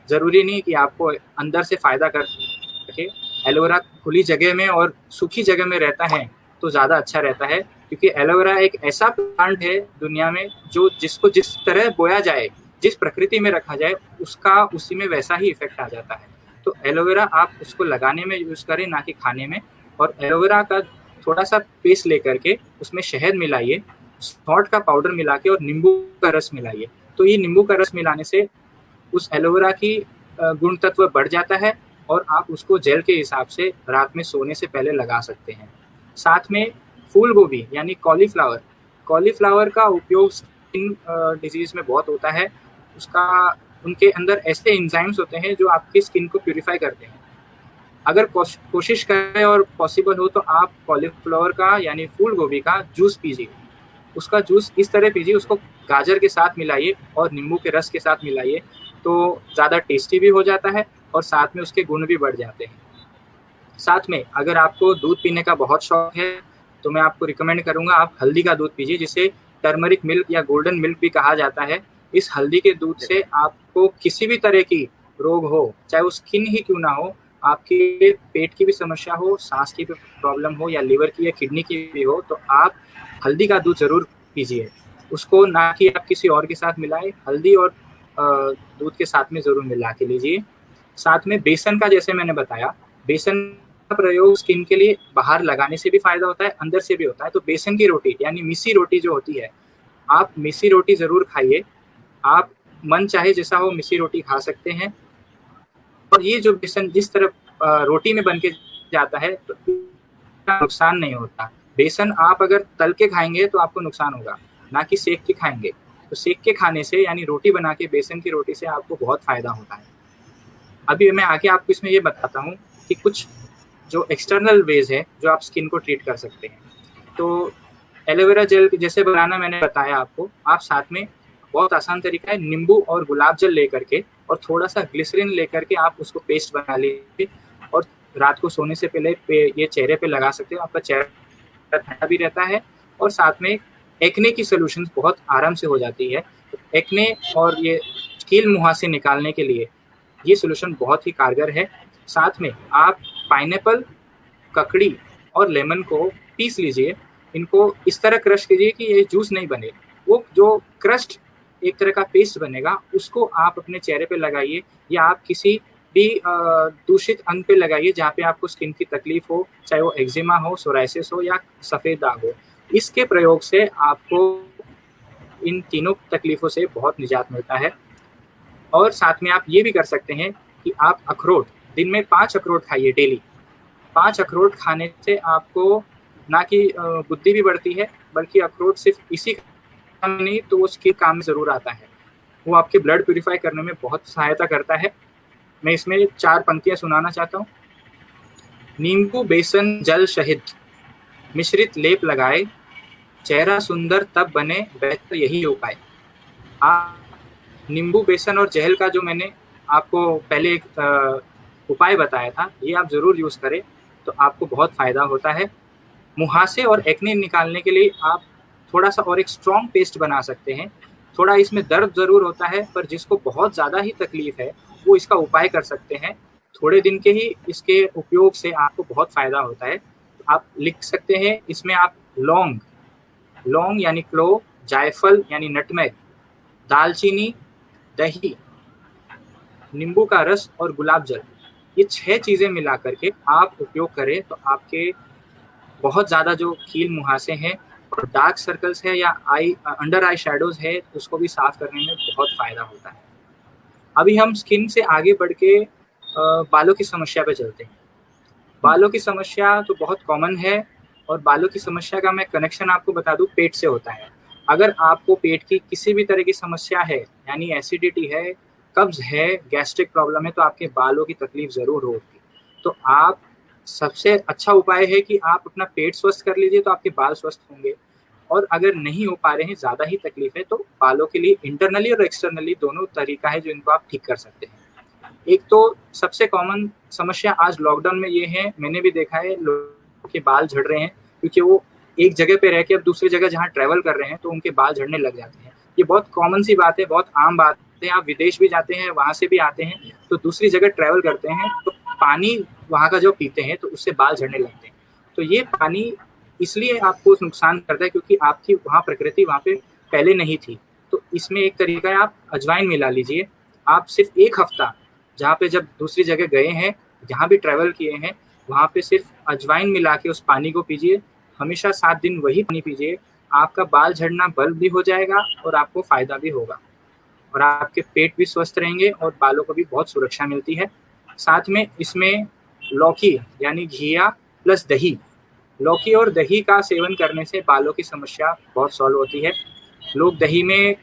ज़रूरी नहीं कि आपको अंदर से फ़ायदा कर सके। एलोवेरा खुली जगह में और सूखी जगह में रहता है तो ज़्यादा अच्छा रहता है, क्योंकि एलोवेरा एक ऐसा प्लांट है दुनिया में जो जिसको जिस तरह बोया जाए, जिस प्रकृति में रखा जाए, उसका उसी में वैसा ही इफेक्ट आ जाता है। तो एलोवेरा आप उसको लगाने में यूज़ करें, ना कि खाने में। और एलोवेरा का थोड़ा सा पेस्ट लेकर के उसमें शहद मिलाइए, सौंठ का पाउडर मिला के और नींबू का रस मिलाइए। तो ये नींबू का रस मिलाने से उस एलोवेरा की गुण तत्व बढ़ जाता है और आप उसको जेल के हिसाब से रात में सोने से पहले लगा सकते हैं। साथ में फूल गोभी यानी कॉलीफ्लावर का उपयोग स्किन डिजीज में बहुत होता है। उनके अंदर ऐसे एंजाइम्स होते हैं जो आपकी स्किन को प्यूरिफाई करते हैं। अगर कोशिश करें और पॉसिबल हो तो आप कॉलीफ्लावर का यानी फूल गोभी का जूस पीजिए। उसका जूस इस तरह पीजिए, उसको गाजर के साथ मिलाइए और नींबू के रस के साथ मिलाइए, तो ज़्यादा टेस्टी भी हो जाता है और साथ में उसके गुण भी बढ़ जाते हैं। साथ में अगर आपको दूध पीने का बहुत शौक है तो मैं आपको रिकमेंड करूँगा आप हल्दी का दूध पीजिए, जिसे टर्मरिक मिल्क या गोल्डन मिल्क भी कहा जाता है। इस हल्दी के दूध से आपको किसी भी तरह की रोग हो, चाहे वो स्किन ही क्यों ना हो, आपके पेट की भी समस्या हो, सांस की भी प्रॉब्लम हो या लिवर की या किडनी की भी हो, तो आप हल्दी का दूध ज़रूर पीजिए। उसको ना कि आप किसी और के साथ मिलाएं, हल्दी और दूध के साथ में ज़रूर मिला के लीजिए। साथ में बेसन का, जैसे मैंने बताया, बेसन का प्रयोग स्किन के लिए बाहर लगाने से भी फायदा होता है, अंदर से भी होता है। तो बेसन की रोटी यानी मिसी रोटी जो होती है, आप मिसी रोटी ज़रूर खाइए। आप मन चाहे जैसा हो मिसी रोटी खा सकते हैं। और ये जो बेसन जिस तरह रोटी में बन के जाता है तो नुकसान नहीं होता। बेसन आप अगर तल के खाएंगे तो आपको नुकसान होगा, ना कि सेक के खाएंगे। तो सेक के खाने से यानी रोटी बना के बेसन की रोटी से आपको बहुत फायदा होता है। अभी मैं आगे आपको इसमें ये बताता हूँ कि कुछ जो एक्सटर्नल वेज है जो आप स्किन को ट्रीट कर सकते हैं। तो एलोवेरा जेल जैसे बनाना मैंने बताया आपको, आप साथ में बहुत आसान तरीका है, नींबू और गुलाब जल लेकर के और थोड़ा सा ग्लिसरीन लेकर के आप उसको पेस्ट बना लीजिए और रात को सोने से पहले ये चेहरे पे लगा सकते हो। आपका चेहरा ठंडा भी रहता है और साथ में एक्ने की सोल्यूशन बहुत आराम से हो जाती है। तो एक्ने और ये कील मुहासे निकालने के लिए ये सोल्यूशन बहुत ही कारगर है। साथ में आप पाइनएप्पल, ककड़ी और लेमन को पीस लीजिए, इनको इस तरह क्रश कीजिए कि ये जूस नहीं बने, वो जो क्रस्ट एक तरह का पेस्ट बनेगा उसको आप अपने चेहरे पे लगाइए या आप किसी भी दूषित अंग पे लगाइए जहाँ पे आपको स्किन की तकलीफ हो, चाहे वो एक्जिमा हो, सोराइसिस हो या सफ़ेद दाग हो। इसके प्रयोग से आपको इन तीनों तकलीफों से बहुत निजात मिलता है। और साथ में आप ये भी कर सकते हैं कि आप अखरोट दिन में 5 अखरोट खाइए डेली। 5 अखरोट खाने से आपको ना कि बुद्धि भी बढ़ती है, बल्कि अखरोट सिर्फ इसी काम में नहीं तो वो उसके काम में ज़रूर आता है। वो आपके ब्लड प्यूरिफाई करने में बहुत सहायता करता है। मैं इसमें 4 पंक्तियाँ सुनाना चाहता हूँ। नींबू बेसन जल शहद मिश्रित लेप लगाए, चेहरा सुंदर तब बने बेहतर यही उपाय। आप नींबू बेसन और जहल का जो मैंने आपको पहले एक उपाय बताया था, ये आप ज़रूर यूज़ करें तो आपको बहुत फ़ायदा होता है। मुहासे और एक्ने निकालने के लिए आप थोड़ा सा और एक स्ट्रॉन्ग पेस्ट बना सकते हैं। थोड़ा इसमें दर्द ज़रूर होता है, पर जिसको बहुत ज़्यादा ही तकलीफ है वो इसका उपाय कर सकते हैं। थोड़े दिन के ही इसके उपयोग से आपको बहुत फ़ायदा होता है। आप लिख सकते हैं इसमें आप लौंग यानी क्लोव, जायफल यानी नटमेग, दालचीनी, दही, नींबू का रस और गुलाब जल, ये 6 चीज़ें मिला करके आप उपयोग करें तो आपके बहुत ज़्यादा जो कील मुहासे हैं और डार्क सर्कल्स है या अंडर आई शैडोज है उसको भी साफ करने में बहुत फ़ायदा होता है। अभी हम स्किन से आगे बढ़ के बालों की समस्या पे चलते हैं। बालों की समस्या तो बहुत कॉमन है और बालों की समस्या का मैं कनेक्शन आपको बता दूं, पेट से होता है। अगर आपको पेट की किसी भी तरह की समस्या है, यानी एसिडिटी है, कब्ज है, गैस्ट्रिक प्रॉब्लम है, तो आपके बालों की तकलीफ ज़रूर होगी। तो आप सबसे अच्छा उपाय है कि आप अपना पेट स्वस्थ कर लीजिए तो आपके बाल स्वस्थ होंगे। और अगर नहीं हो पा रहे हैं, ज़्यादा ही तकलीफ है, तो बालों के लिए इंटरनली और एक्सटर्नली दोनों तरीका है जो इनको आप ठीक कर सकते हैं। एक तो सबसे कॉमन समस्या आज लॉकडाउन में ये है, मैंने भी देखा है लोगों के बाल झड़ रहे हैं क्योंकि वो एक जगह पे रह के अब दूसरी जगह जहाँ ट्रैवल कर रहे हैं तो उनके बाल झड़ने लग जाते हैं। ये बहुत कॉमन सी बात है, बहुत आम बात है। आप विदेश भी जाते हैं, वहाँ से भी आते हैं तो दूसरी जगह ट्रैवल करते हैं तो पानी वहाँ का जो पीते हैं तो उससे बाल झड़ने लगते हैं। तो ये पानी इसलिए आपको नुकसान करता है क्योंकि आपकी वहाँ प्रकृति वहाँ पे पहले नहीं थी। तो इसमें एक तरीका है, आप अजवाइन मिला लीजिए। आप सिर्फ 1 हफ्ता जहाँ पे जब दूसरी जगह गए हैं, जहाँ भी ट्रैवल किए हैं, वहाँ पे सिर्फ अजवाइन मिला के उस पानी को पीजिए। हमेशा 7 दिन वही पानी पीजिए। आपका बाल झड़ना बंद भी हो जाएगा और आपको फ़ायदा भी होगा और आपके पेट भी स्वस्थ रहेंगे और बालों को भी बहुत सुरक्षा मिलती है। साथ में इसमें लौकी यानी घिया प्लस दही, लौकी और दही का सेवन करने से बालों की समस्या बहुत सॉल्व होती है। लोग दही में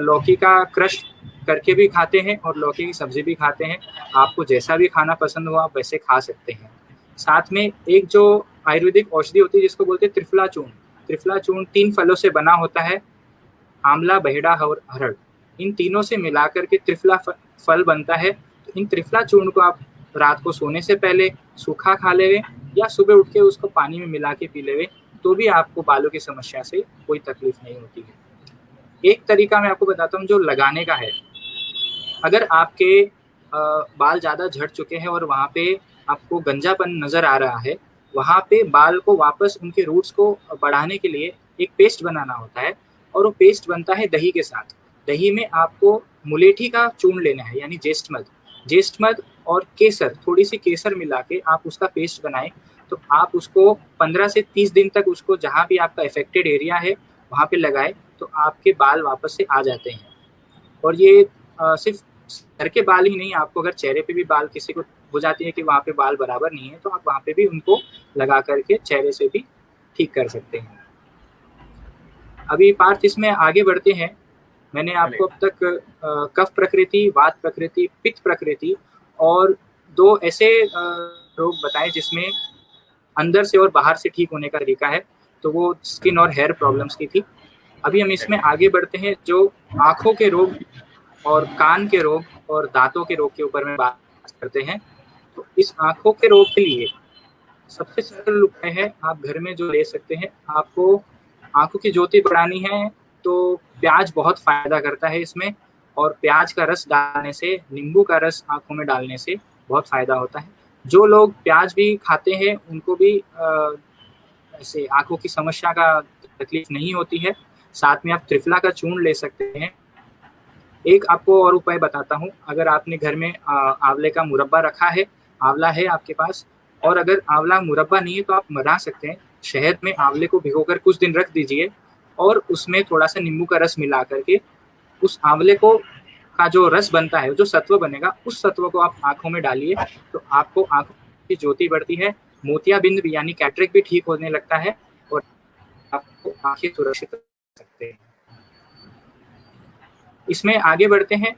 लौकी का क्रश करके भी खाते हैं और लौकी की सब्जी भी खाते हैं। आपको जैसा भी खाना पसंद हो आप वैसे खा सकते हैं। साथ में एक जो आयुर्वेदिक औषधि होती है जिसको बोलते हैं त्रिफला चूर्ण, त्रिफला चूर्ण 3 फलों से बना होता है, आंवला, बहेड़ा और हरड़। इन तीनों से मिलाकर के त्रिफला फल बनता है। तो इन त्रिफला चूर्ण को आप रात को सोने से पहले सूखा खा लेवे या सुबह उठ के उसको पानी में मिला के पी लेवे तो भी आपको बालों की समस्या से कोई तकलीफ नहीं होती है। एक तरीका मैं आपको बताता हूँ जो लगाने का है। अगर आपके बाल ज़्यादा झड़ चुके हैं और वहाँ पे आपको गंजापन नज़र आ रहा है, वहाँ पे बाल को वापस उनके रूट्स को बढ़ाने के लिए एक पेस्ट बनाना होता है और वो पेस्ट बनता है दही के साथ। दही में आपको मुलेठी का चूर्ण लेना है यानी जेस्टमद और केसर, थोड़ी सी केसर मिला के आप उसका पेस्ट बनाएं। तो आप उसको 15 से 30 दिन तक उसको जहाँ भी आपका अफेक्टेड एरिया है वहाँ पे लगाएं तो आपके बाल वापस से आ जाते हैं। और ये सिर्फ सर के बाल ही नहीं, आपको अगर चेहरे पे भी बाल किसी को हो जाती है कि वहाँ पे बाल बराबर नहीं है, तो आप वहाँ पे भी उनको लगा करके चेहरे से भी ठीक कर सकते हैं। अभी पार्थ इसमें आगे बढ़ते हैं। मैंने आपको अब तक कफ प्रकृति, वात प्रकृति, पित्त प्रकृति और 2 ऐसे रोग बताए जिसमें अंदर से और बाहर से ठीक होने का तरीका है, तो वो स्किन और हेयर प्रॉब्लम्स की थी। अभी हम इसमें आगे बढ़ते हैं, जो आँखों के रोग और कान के रोग और दाँतों के रोग के ऊपर में बात करते हैं। तो इस आँखों के रोग के लिए सबसे सरल उपाय है, आप घर में जो ले सकते हैं, आपको आँखों की ज्योति बढ़ानी है तो प्याज बहुत फ़ायदा करता है इसमें, और प्याज का रस डालने से, नींबू का रस आँखों में डालने से बहुत फ़ायदा होता है। जो लोग प्याज भी खाते हैं उनको भी ऐसे आँखों की समस्या का तकलीफ नहीं होती है। साथ में आप त्रिफला का चूर्ण ले सकते हैं। एक आपको और उपाय बताता हूँ, अगर आपने घर में आंवले का मुरब्बा रखा है, आंवला है आपके पास, और अगर आंवला मुरब्बा नहीं है तो आप बना सकते हैं। शहद में आंवले को भिगोकर कुछ दिन रख दीजिए और उसमें थोड़ा-सा नींबू का रस मिला करके उस आंवले को का जो रस बनता है, जो सत्व बनेगा, उस सत्व को आप आँखों में डालिए, तो आपको आँखों की ज्योति बढ़ती है, मोतियाबिंद भी यानी कैटरेक्ट भी ठीक होने लगता है और आपको आँखें सुरक्षित रख सकते हैं। इसमें आगे बढ़ते हैं,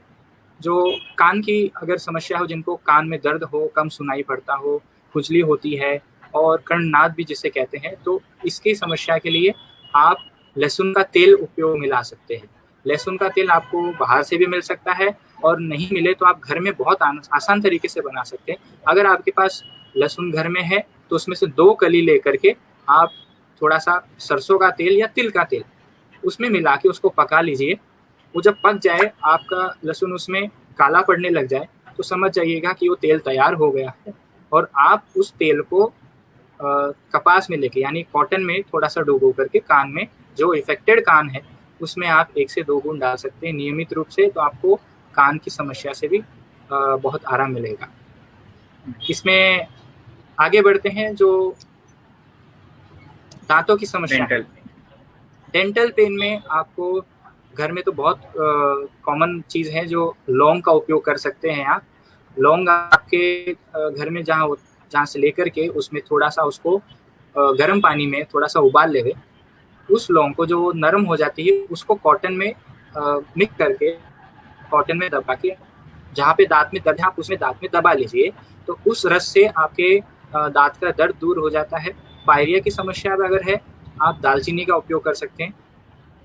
जो कान की अगर समस्या हो, जिनको कान में दर्द हो, कम सुनाई पड़ता हो, खुजली होती है और कर्णनाद भी जिसे कहते हैं, तो इसकी समस्या के लिए आप लहसुन का तेल उपयोग में ला सकते हैं। लहसुन का तेल आपको बाहर से भी मिल सकता है और नहीं मिले तो आप घर में बहुत आसान तरीके से बना सकते हैं। अगर आपके पास लहसुन घर में है तो उसमें से 2 कली लेकर के आप थोड़ा-सा सरसों का तेल या तिल का तेल उसमें मिला के उसको पका लीजिए। वो जब पक जाए, आपका लहसुन उसमें काला पड़ने लग जाए, तो समझ जाइएगा कि वो तेल तैयार हो गया है और आप उस तेल को कपास में लेके यानी कॉटन में थोड़ा-सा डुबो करके कान में, जो इफेक्टेड कान है, उसमें आप 1 से 2 बूंद डाल सकते हैं नियमित रूप से, तो आपको कान की समस्या से भी बहुत आराम मिलेगा। इसमें आगे बढ़ते हैं, जो दाँतों की समस्या है। डेंटल पेन में आपको घर में तो बहुत कॉमन चीज़ है, जो लौंग का उपयोग कर सकते हैं आप। लौंग आपके घर में जहाँ से लेकर के उसमें थोड़ा-सा उसको गर्म पानी में थोड़ा-सा उबाल लेवे। उस लौंग को जो नरम हो जाती है, उसको कॉटन में मिक्स करके, कॉटन में दबा के, जहाँ पे दाँत में दर्द है आप उसमें दाँत में दबा लीजिए, तो उस रस से आपके दाँत का दर्द दूर हो जाता है। पायरिया की समस्या अगर है, आप दालचीनी का उपयोग कर सकते हैं।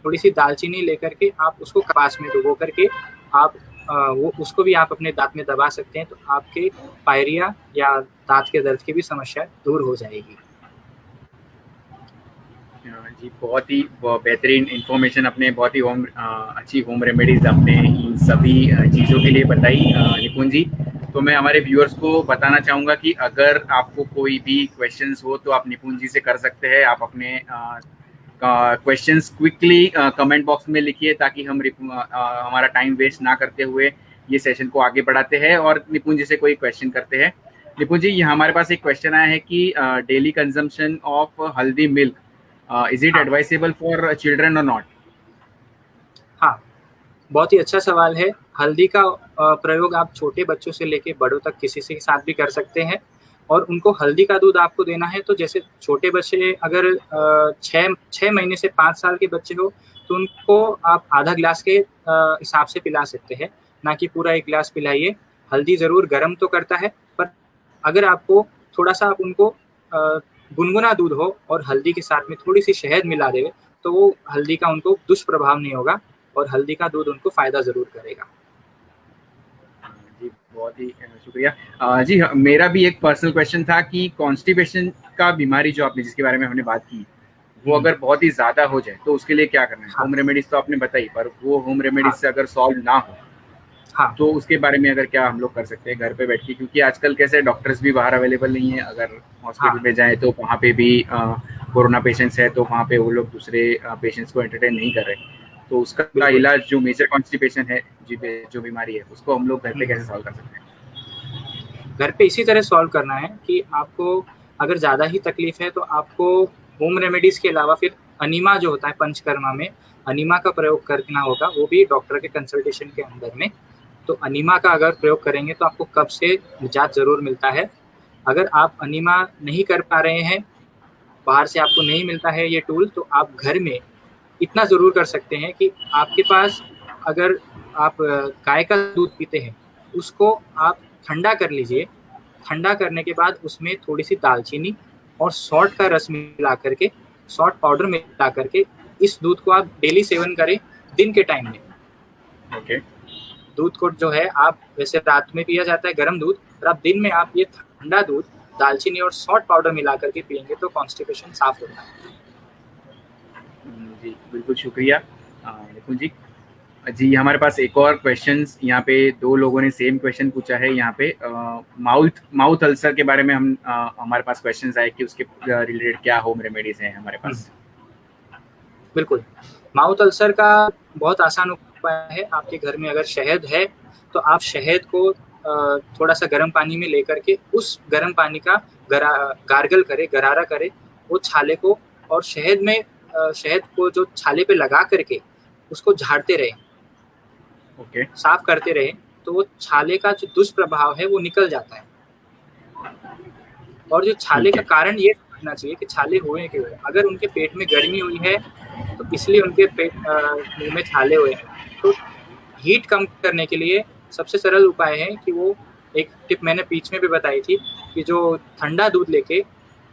थोड़ी-सी दालचीनी लेकर के आप उसको कपास में डुबो करके आप वो उसको भी आप अपने दाँत में दबा सकते हैं, तो आपके पायरिया या दाँत के दर्द की भी समस्या दूर हो जाएगी। जी, बहुत ही बेहतरीन इन्फॉर्मेशन आपने, बहुत ही अच्छी होम रेमेडीज आपने इन सभी चीज़ों के लिए बताई निपुण जी। तो मैं हमारे व्यूअर्स को बताना चाहूँगा कि अगर आपको कोई भी क्वेश्चंस हो तो आप निपुण जी से कर सकते हैं। आप अपने क्वेश्चंस क्विकली कमेंट बॉक्स में लिखिए, ताकि हम हमारा टाइम वेस्ट ना करते हुए ये सेशन को आगे बढ़ाते हैं और निपुण जी से कोई क्वेश्चन करते हैं। निपुण जी, हमारे पास एक क्वेश्चन आया है कि डेली कंजम्पशन ऑफ हल्दी milk, is it advisable for children और नॉट? हाँ, बहुत ही अच्छा सवाल है। हल्दी का प्रयोग आप छोटे बच्चों से लेके बड़ों तक किसी के साथ भी कर सकते हैं और उनको हल्दी का दूध आपको देना है, तो जैसे छोटे बच्चे अगर 6 महीने से 5 साल के बच्चे हो, तो उनको आप आधा ग्लास के हिसाब से पिला सकते हैं, ना कि पूरा 1 ग्लास पिलाइए। हल्दी ज़रूर गर्म तो करता है, पर अगर आपको थोड़ा-सा आप उनको गुनगुना दूध हो और हल्दी के साथ में थोड़ी-सी शहद मिला दें, तो वो हल्दी का उनको दुष्प्रभाव नहीं होगा और हल्दी का दूध उनको फ़ायदा ज़रूर करेगा। जी, बहुत ही शुक्रिया। जी हाँ, मेरा भी एक पर्सनल क्वेश्चन था कि कॉन्स्टिपेशन का बीमारी जो आपने जिसके बारे में हमने बात की, वो अगर बहुत ही ज़्यादा हो जाए तो उसके लिए क्या करना है? होम रेमेडीज तो आपने बताई, पर वो होम रेमेडीज से अगर सॉल्व ना हो, तो उसके बारे में अगर क्या हम लोग कर सकते हैं घर पे बैठ के? क्योंकि आजकल कैसे डॉक्टर्स भी बाहर अवेलेबल नहीं है, अगर हॉस्पिटल में जाए तो वहाँ पे भी कोरोना पेशेंट्स है, तो वहाँ पे वो लोग दूसरे पेशेंट्स को एंटरटेन नहीं कर रहे, तो उसका इलाज जो मेजर कॉन्स्टिपेशन है, जो बीमारी है, उसको हम लोग घर पे कैसे सॉल्व कर सकते हैं? घर पे इसी तरह सॉल्व करना है कि आपको अगर ज़्यादा ही तकलीफ है तो आपको होम रेमेडीज़ के अलावा फिर अनीमा जो होता है पंचकर्मा में, अनीमा का प्रयोग करना होगा, वो भी डॉक्टर के कंसल्टेशन के अंदर में। तो अनीमा का अगर प्रयोग करेंगे तो आपको कफ से निजात ज़रूर मिलता है। अगर आप अनीमा नहीं कर पा रहे हैं, बाहर से आपको नहीं मिलता है ये टूल, तो आप घर में इतना ज़रूर कर सकते हैं कि आपके पास अगर आप गाय का दूध पीते हैं, उसको आप ठंडा कर लीजिए। ठंडा करने के बाद उसमें थोड़ी-सी दालचीनी और सौंठ का रस मिला करके, सौंठ पाउडर मिला करके इस दूध को आप डेली सेवन करें दिन के टाइम में। ओके। दूध को जो है आप वैसे रात में पिया जाता है गर्म दूध, पर आप दिन में आप ये ठंडा दूध दालचीनी और सौंठ पाउडर मिला करके पिएंगे तो कॉन्स्टिपेशन साफ होता है। जी बिल्कुल शुक्रिया निपुण जी। जी हमारे पास एक और क्वेश्चंस यहाँ पे 2 लोगों ने सेम क्वेश्चन पूछा है यहाँ पे माउथ अल्सर के बारे में हमारे पास क्वेश्चंस आए कि उसके रिलेटेड क्या होम रेमेडीज हैं हमारे पास। बिल्कुल, माउथ अल्सर का बहुत आसान उपाय है। आपके घर में अगर शहद है तो आप शहद को थोड़ा सा गर्म पानी में लेकर के उस गर्म पानी का गार्गल करें, गरारा करें वो छाले को, और शहद को जो छाले पे लगा करके उसको झाड़ते रहें, ओके। साफ करते रहें, तो वो छाले का जो दुष्प्रभाव है वो निकल जाता है। और जो छाले का कारण ये समझना चाहिए कि छाले हुए क्यों है। अगर उनके पेट में गर्मी हुई है तो इसलिए उनके मुंह में छाले हुए हैं। तो हीट कम करने के लिए सबसे सरल उपाय है कि वो एक टिप मैंने बीच में भी बताई थी कि जो ठंडा दूध लेके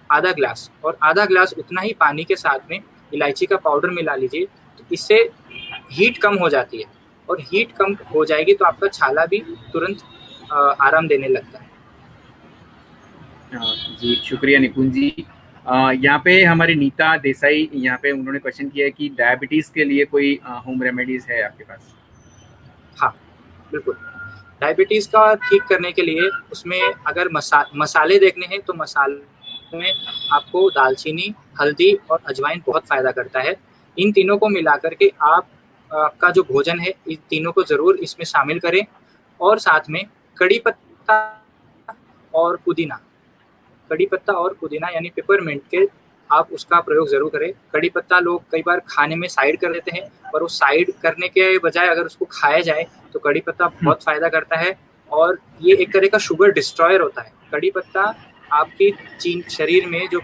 आधा ग्लास, और आधा ग्लास उतना ही पानी के साथ में इलायची का पाउडर मिला लीजिए, तो इससे हीट कम हो जाती है, और हीट कम हो जाएगी तो आपका छाला भी तुरंत आराम देने लगता है। जी शुक्रिया निपुण जी। यहाँ पे हमारी नीता देसाई यहाँ पे उन्होंने क्वेश्चन किया है कि डायबिटीज के लिए कोई होम रेमेडीज है आपके पास। हाँ बिल्कुल, डायबिटीज़ का ठीक करने के लिए उसमें अगर मसाले देखने हैं तो मसाले में आपको दालचीनी, हल्दी और अजवाइन बहुत फ़ायदा करता है। इन तीनों को मिला करके आपका जो भोजन है इन तीनों को ज़रूर इसमें शामिल करें, और साथ में कड़ी पत्ता और पुदीना यानी पेपरमिंट के आप उसका प्रयोग ज़रूर करें। कड़ी पत्ता लोग कई बार खाने में साइड कर देते हैं, पर वो साइड करने के बजाय अगर उसको खाया जाए तो कड़ी पत्ता बहुत फ़ायदा करता है, और ये एक तरह का शुगर डिस्ट्रॉयर होता है। कड़ी पत्ता आपकी शरीर में जो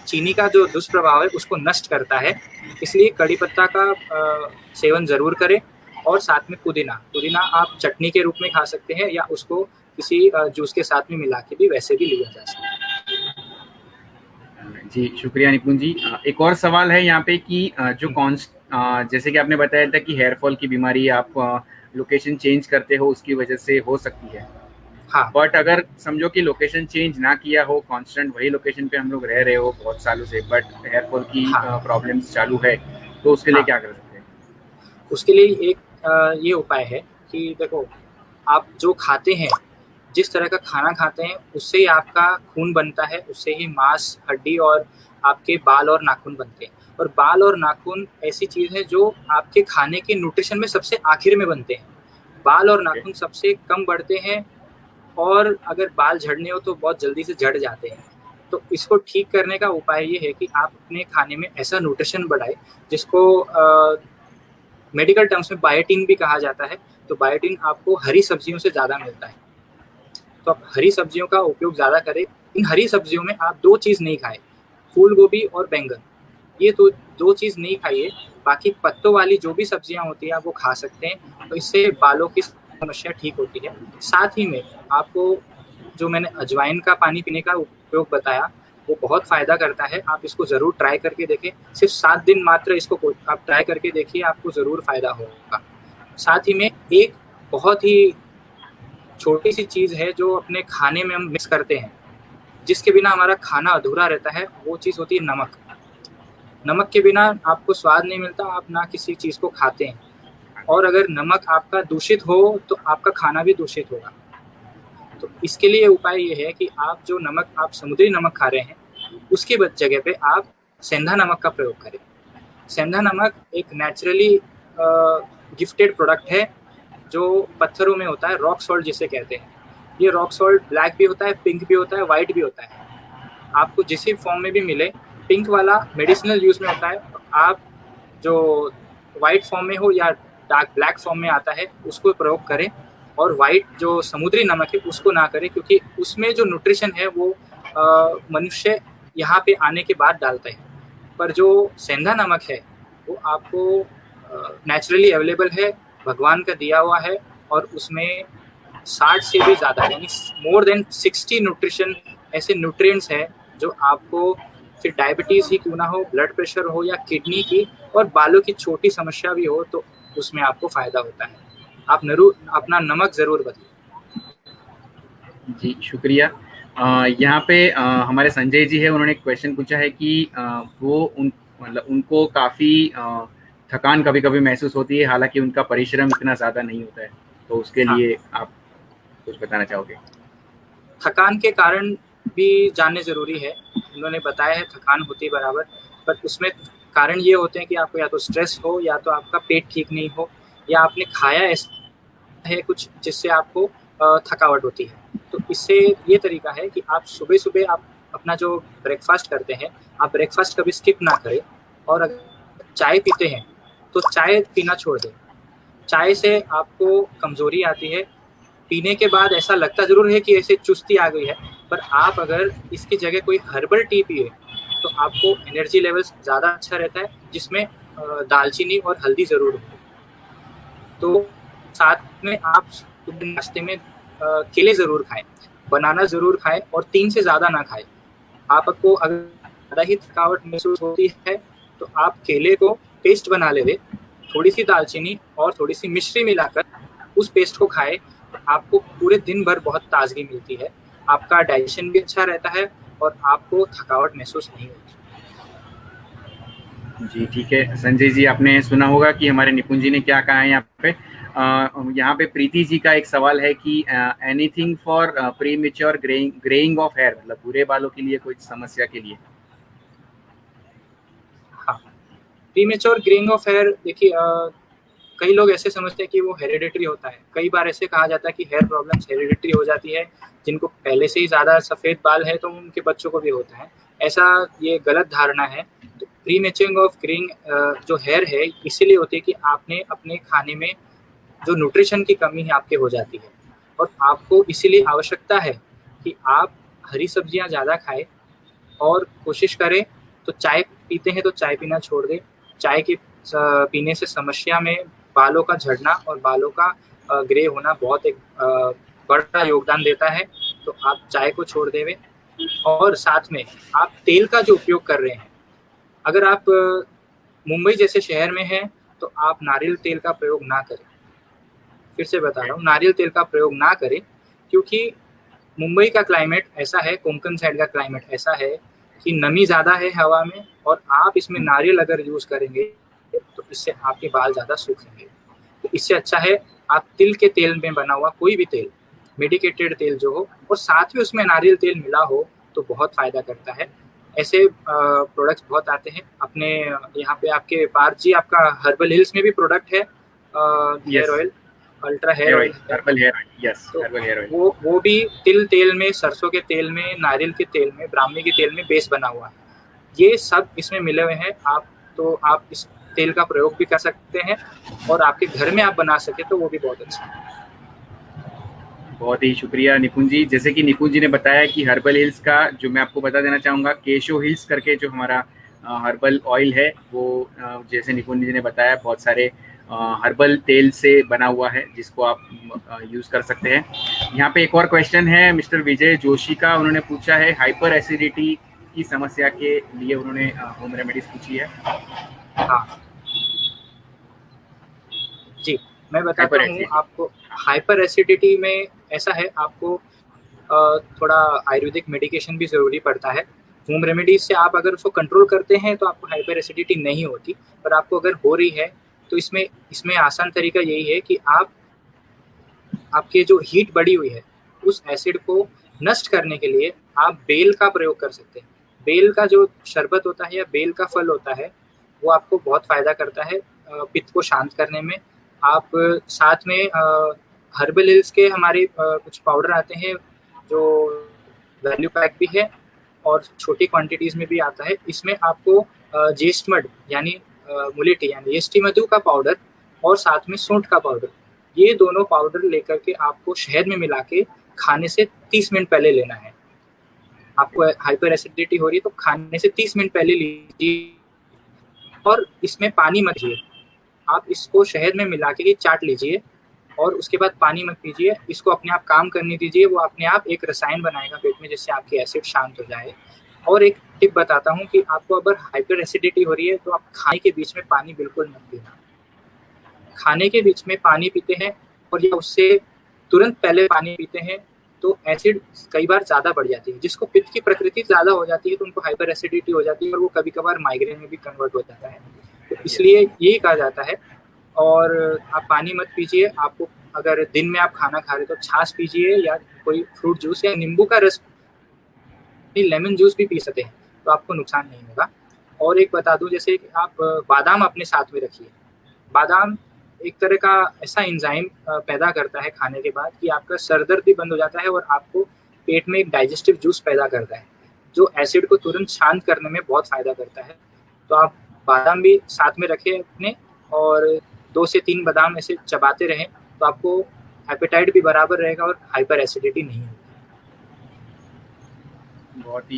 चीनी का जो दुष्प्रभाव है उसको नष्ट करता है, इसलिए कड़ी पत्ता का सेवन ज़रूर करें। और साथ में पुदीना आप चटनी के रूप में खा सकते हैं, या उसको किसी जूस के साथ में मिला के भी वैसे भी लिया जा सकता है। जी शुक्रिया निपुण जी। एक और सवाल है यहाँ पे कि जो जैसे कि आपने बताया था कि हेयर फॉल की बीमारी आप लोकेशन चेंज करते हो उसकी वजह से हो सकती है। हाँ, बट अगर समझो कि लोकेशन चेंज ना किया हो, कांस्टेंट वही लोकेशन पे हम लोग रह रहे हो बहुत सालों से, बट हेयर फॉल की प्रॉब्लम्स चालू है, तो उसके लिए क्या कर सकते हैं? उसके लिए एक ये उपाय है कि देखो, आप जो खाते हैं, जिस तरह का खाना खाते हैं उससे ही आपका खून बनता है, उससे ही मांस, हड्डी और आपके बाल और नाखून बनते हैं। और बाल और नाखून ऐसी चीज़ है जो आपके खाने के न्यूट्रिशन में सबसे आखिर में बनते हैं। बाल और नाखून सबसे कम बढ़ते हैं, और अगर बाल झड़ने हो तो बहुत जल्दी से झड़ जाते हैं। तो इसको ठीक करने का उपाय ये है कि आप अपने खाने में ऐसा न्यूट्रिशन बढ़ाएं जिसको मेडिकल टर्म्स में बायोटिन भी कहा जाता है। तो बायोटिन आपको हरी सब्जियों से ज़्यादा मिलता है, तो आप हरी सब्जियों का उपयोग ज़्यादा करें। इन हरी सब्जियों में आप 2 चीज़ नहीं खाएं, फूल गोभी और बैंगन, ये तो 2 चीज़ नहीं खाइए। बाकी पत्तों वाली जो भी सब्जियां होती हैं आप वो खा सकते हैं, तो इससे बालों की समस्या ठीक होती है। साथ ही में आपको जो मैंने अजवाइन का पानी पीने का उपयोग बताया वो बहुत फ़ायदा करता है, आप इसको ज़रूर ट्राई करके देखें। सिर्फ 7 दिन मात्र इसको आप ट्राई करके देखिए, आपको ज़रूर फ़ायदा होगा। साथ ही में एक बहुत ही छोटी सी चीज़ है जो अपने खाने में हम मिक्स करते हैं, जिसके बिना हमारा खाना अधूरा रहता है, वो चीज़ होती है नमक। नमक के बिना आपको स्वाद नहीं मिलता, आप ना किसी चीज़ को खाते हैं, और अगर नमक आपका दूषित हो तो आपका खाना भी दूषित होगा। तो इसके लिए उपाय ये है कि आप जो नमक आप समुद्री नमक खा रहे हैं उसकी जगह पे आप सेंधा नमक का प्रयोग करें। सेंधा नमक एक नेचुरली गिफ्टेड प्रोडक्ट है जो पत्थरों में होता है, रॉक सॉल्ट जिसे कहते हैं। ये रॉक सॉल्ट ब्लैक भी होता है, पिंक भी होता है, वाइट भी होता है। आपको जिस भी फॉर्म में भी मिले, पिंक वाला मेडिसिनल यूज़ में होता है, आप जो वाइट फॉर्म में हो या डार्क ब्लैक फॉर्म में आता है उसको प्रयोग करें। और वाइट जो समुद्री नमक है उसको ना करें, क्योंकि उसमें जो न्यूट्रिशन है वो मनुष्य यहाँ पे आने के बाद डालता है। पर जो सेंधा नमक है वो आपको नेचुरली अवेलेबल है, भगवान का दिया हुआ है, और उसमें 60 से भी ज़्यादा यानी मोर देन 60 न्यूट्रिशन ऐसे न्यूट्रिएंट्स है जो आपको फिर डायबिटीज़ ही क्यों ना हो, ब्लड प्रेशर हो या किडनी की और बालों की छोटी समस्या भी हो, तो उसमें आपको फ़ायदा होता है। आप अपना नमक ज़रूर बदलें। जी शुक्रिया। यहाँ पे हमारे संजय जी है, उन्होंने एक क्वेश्चन पूछा है कि वो मतलब उनको काफ़ी थकान कभी कभी महसूस होती है, हालांकि उनका परिश्रम इतना ज़्यादा नहीं होता है, तो उसके लिए आप कुछ बताना चाहोगे? थकान के कारण भी जानने ज़रूरी है। उन्होंने बताया है थकान होती है बराबर, पर उसमें कारण ये होते हैं कि आपको या तो स्ट्रेस हो, या तो आपका पेट ठीक नहीं हो, या आपने खाया ऐसा है कुछ जिससे आपको थकावट होती है। तो इससे ये तरीका है कि आप सुबह-सुबह आप अपना जो ब्रेकफ़ास्ट करते हैं, आप ब्रेकफ़ास्ट कभी स्किप ना करें, और अगर चाय पीते हैं, तो चाय पीना छोड़ दें। चाय से आपको कमज़ोरी आती है, पीने के बाद ऐसा लगता ज़रूर है कि ऐसे चुस्ती आ गई है, पर आप अगर इसकी जगह कोई हर्बल टी पिए, तो आपको एनर्जी लेवल्स ज़्यादा अच्छा रहता है, जिसमें दालचीनी और हल्दी ज़रूर हो। तो साथ में आप सुबह नाश्ते में केले ज़रूर खाएँ, बनाना ज़रूर खाएँ, और 3 से ज़्यादा ना खाएँ। आपको अगर ज़्यादा ही थकावट महसूस होती है, तो आप केले को पेस्ट बना लें, थोड़ी-सी दालचीनी और थोड़ी-सी मिश्री मिलाकर उस पेस्ट को खाएँ, तो आपको पूरे दिन भर बहुत ताज़गी मिलती है। आपका डाइजेशन भी अच्छा रहता है और आपको थकावट महसूस नहीं होती। जी ठीक है संजय जी, आपने सुना होगा कि हमारे निपुण जी ने क्या कहा है यहाँ पे। यहाँ पे प्रीति जी का एक सवाल है कि anything for premature greying of hair, मतलब भूरे बालों के लिए कोई समस्या के लिए? हाँ, प्रीमेच्योर ग्रेइंग ऑफ हेयर, देखिए कई लोग ऐसे समझते हैं कि वो हेरिडिटरी होता है। कई बार ऐसे कहा जाता है कि हेयर प्रॉब्लम्स हेरिडिटरी हो जाती है, जिनको पहले से ही ज़्यादा सफ़ेद बाल है तो उनके बच्चों को भी होता है। ऐसा ये गलत धारणा है। तो प्रीमेच्योरिंग ऑफ ग्रेइंग जो हेयर है इसीलिए होती है कि आपने अपने खाने में जो न्यूट्रिशन की कमी है आपके हो जाती है, और आपको इसीलिए आवश्यकता है कि आप हरी सब्जियाँ ज़्यादा खाएँ, और कोशिश करें तो चाय पीते हैं तो चाय पीना छोड़ दें। चाय के पीने से समस्या में बालों का झड़ना और बालों का ग्रे होना बहुत एक बड़ा योगदान देता है, तो आप चाय को छोड़ देवें। और साथ में आप तेल का जो उपयोग कर रहे हैं, अगर आप मुंबई जैसे शहर में हैं, तो आप नारियल तेल का प्रयोग ना करें। फिर से बता रहा हूँ, नारियल तेल का प्रयोग ना करें, क्योंकि मुंबई का क्लाइमेट ऐसा है, कोंकण साइड का क्लाइमेट ऐसा है कि नमी ज़्यादा है हवा में, और आप इसमें नारियल अगर यूज़ करेंगे तो इससे आपके बाल ज़्यादा सूखेंगे। तो इससे अच्छा है आप तिल के तेल में बना हुआ कोई भी तेल, मेडिकेटेड तेल जो हो, और साथ में उसमें नारियल तेल मिला हो, तो बहुत फ़ायदा करता है। ऐसे प्रोडक्ट्स बहुत आते हैं अपने यहाँ पे। आपके पार्थ जी, आपका हर्बल हिल्स में भी प्रोडक्ट है hair oil, ultra hair oil है। हर्बल हेयर ऑयल, यस, तो हर्बल हेयर ऑयल। वो भी तिल तेल में, सरसों के तेल में, नारियल के तेल में, ब्राह्मी के तेल में बेस बना हुआ है। ये सब इसमें मिले हुए हैं। आप इस तेल का प्रयोग भी कर सकते हैं, और आपके घर में आप बना सके तो वो भी बहुत अच्छा है। बहुत ही शुक्रिया निपुण जी। जैसे कि निपुण जी ने बताया कि हर्बल हिल्स का, जो मैं आपको बता देना चाहूँगा, केशो हिल्स करके जो हमारा हर्बल ऑयल है, वो जैसे निपुण जी ने बताया बहुत सारे हर्बल तेल से बना हुआ है, जिसको आप यूज़ कर सकते हैं। यहाँ पे एक और क्वेश्चन है मिस्टर विजय जोशी का, उन्होंने पूछा है हाइपर एसिडिटी की समस्या के लिए उन्होंने होम रेमेडीज पूछी है। हाँ जी, मैं बताता हूँ आपको। हाइपर एसिडिटी में ऐसा है, आपको थोड़ा आयुर्वेदिक मेडिकेशन भी ज़रूरी पड़ता है। होम रेमेडीज से आप अगर उसको कंट्रोल करते हैं तो आपको हाइपर एसिडिटी नहीं होती, पर आपको अगर हो रही है तो इसमें आसान तरीका यही है कि आपके जो हीट बढ़ी हुई है उस एसिड को नष्ट करने के लिए आप बेल का प्रयोग कर सकते हैं। बेल का जो शरबत होता है या बेल का फल होता है, वो आपको बहुत फ़ायदा करता है पित्त को शांत करने में। आप साथ में हर्बल हिल्स के हमारे कुछ पाउडर आते हैं जो वैल्यू पैक भी है और छोटी क्वांटिटीज़ में भी आता है। इसमें आपको जेस्ट मड यानी मुलेठी यानी एस्टी मधु का पाउडर और साथ में सूंठ का पाउडर, ये दोनों पाउडर लेकर के आपको शहद में मिला के खाने से 30 मिनट पहले लेना है। आपको हाइपर एसिडिटी हो रही है तो खाने से 30 मिनट पहले लीजिए, और इसमें पानी मत पीजिए। आप इसको शहद में मिला के चाट लीजिए और उसके बाद पानी मत पीजिए, इसको अपने आप काम करने दीजिए। वो अपने आप एक रसायन बनाएगा पेट में जिससे आपकी एसिड शांत हो जाए। और एक टिप बताता हूँ कि आपको अगर हाइपर एसिडिटी हो रही है तो आप खाने के बीच में पानी बिल्कुल मत पीना। खाने के बीच में पानी पीते हैं और या उससे तुरंत पहले पानी पीते हैं तो एसिड कई बार ज़्यादा बढ़ जाती है। जिसको पित्त की प्रकृति ज़्यादा हो जाती है तो उनको हाइपर एसिडिटी हो जाती है और वो कभी कभार माइग्रेन में भी कन्वर्ट हो जाता है। तो इसलिए यही कहा जाता है। और आप पानी मत पीजिए। आपको अगर दिन में आप खाना खा रहे तो छाछ पीजिए या कोई फ्रूट जूस या नींबू का रस, लेमन जूस भी पी सकते हैं, तो आपको नुकसान नहीं होगा। और एक बता दूं, जैसे कि आप बादाम अपने साथ में रखिए। बादाम एक तरह का ऐसा एंजाइम पैदा करता है खाने के बाद कि आपका सर दर्द भी बंद हो जाता है और आपको पेट में एक डाइजेस्टिव जूस पैदा करता है जो एसिड को तुरंत शांत करने में बहुत फायदा करता है। तो आप बादाम भी साथ में रखें अपने, और 2 से 3 बादाम ऐसे चबाते रहें तो आपको एपेटाइट भी बराबर रहेगा और हाइपर एसिडिटी नहीं होगी।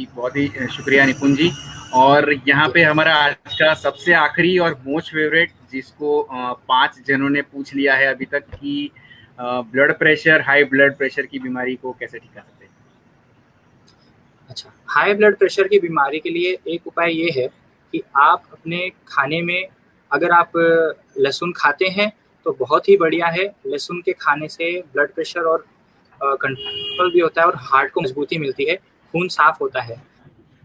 बहुत ही शुक्रिया निपुण जी। और यहाँ पे हमारा आज का सबसे आखिरी और मोस्ट फेवरेट, जिसको 5 जनों ने पूछ लिया है अभी तक कि blood pressure, high blood pressure की बीमारी को कैसे ठीक कर सकते हैं। अच्छा, हाई ब्लड प्रेशर की बीमारी के लिए एक उपाय ये है कि आप अपने खाने में, अगर आप लहसुन खाते हैं तो बहुत ही बढ़िया है। लहसुन के खाने से ब्लड प्रेशर और कंट्रोल भी होता है और हार्ट को मजबूती मिलती है, खून साफ होता है।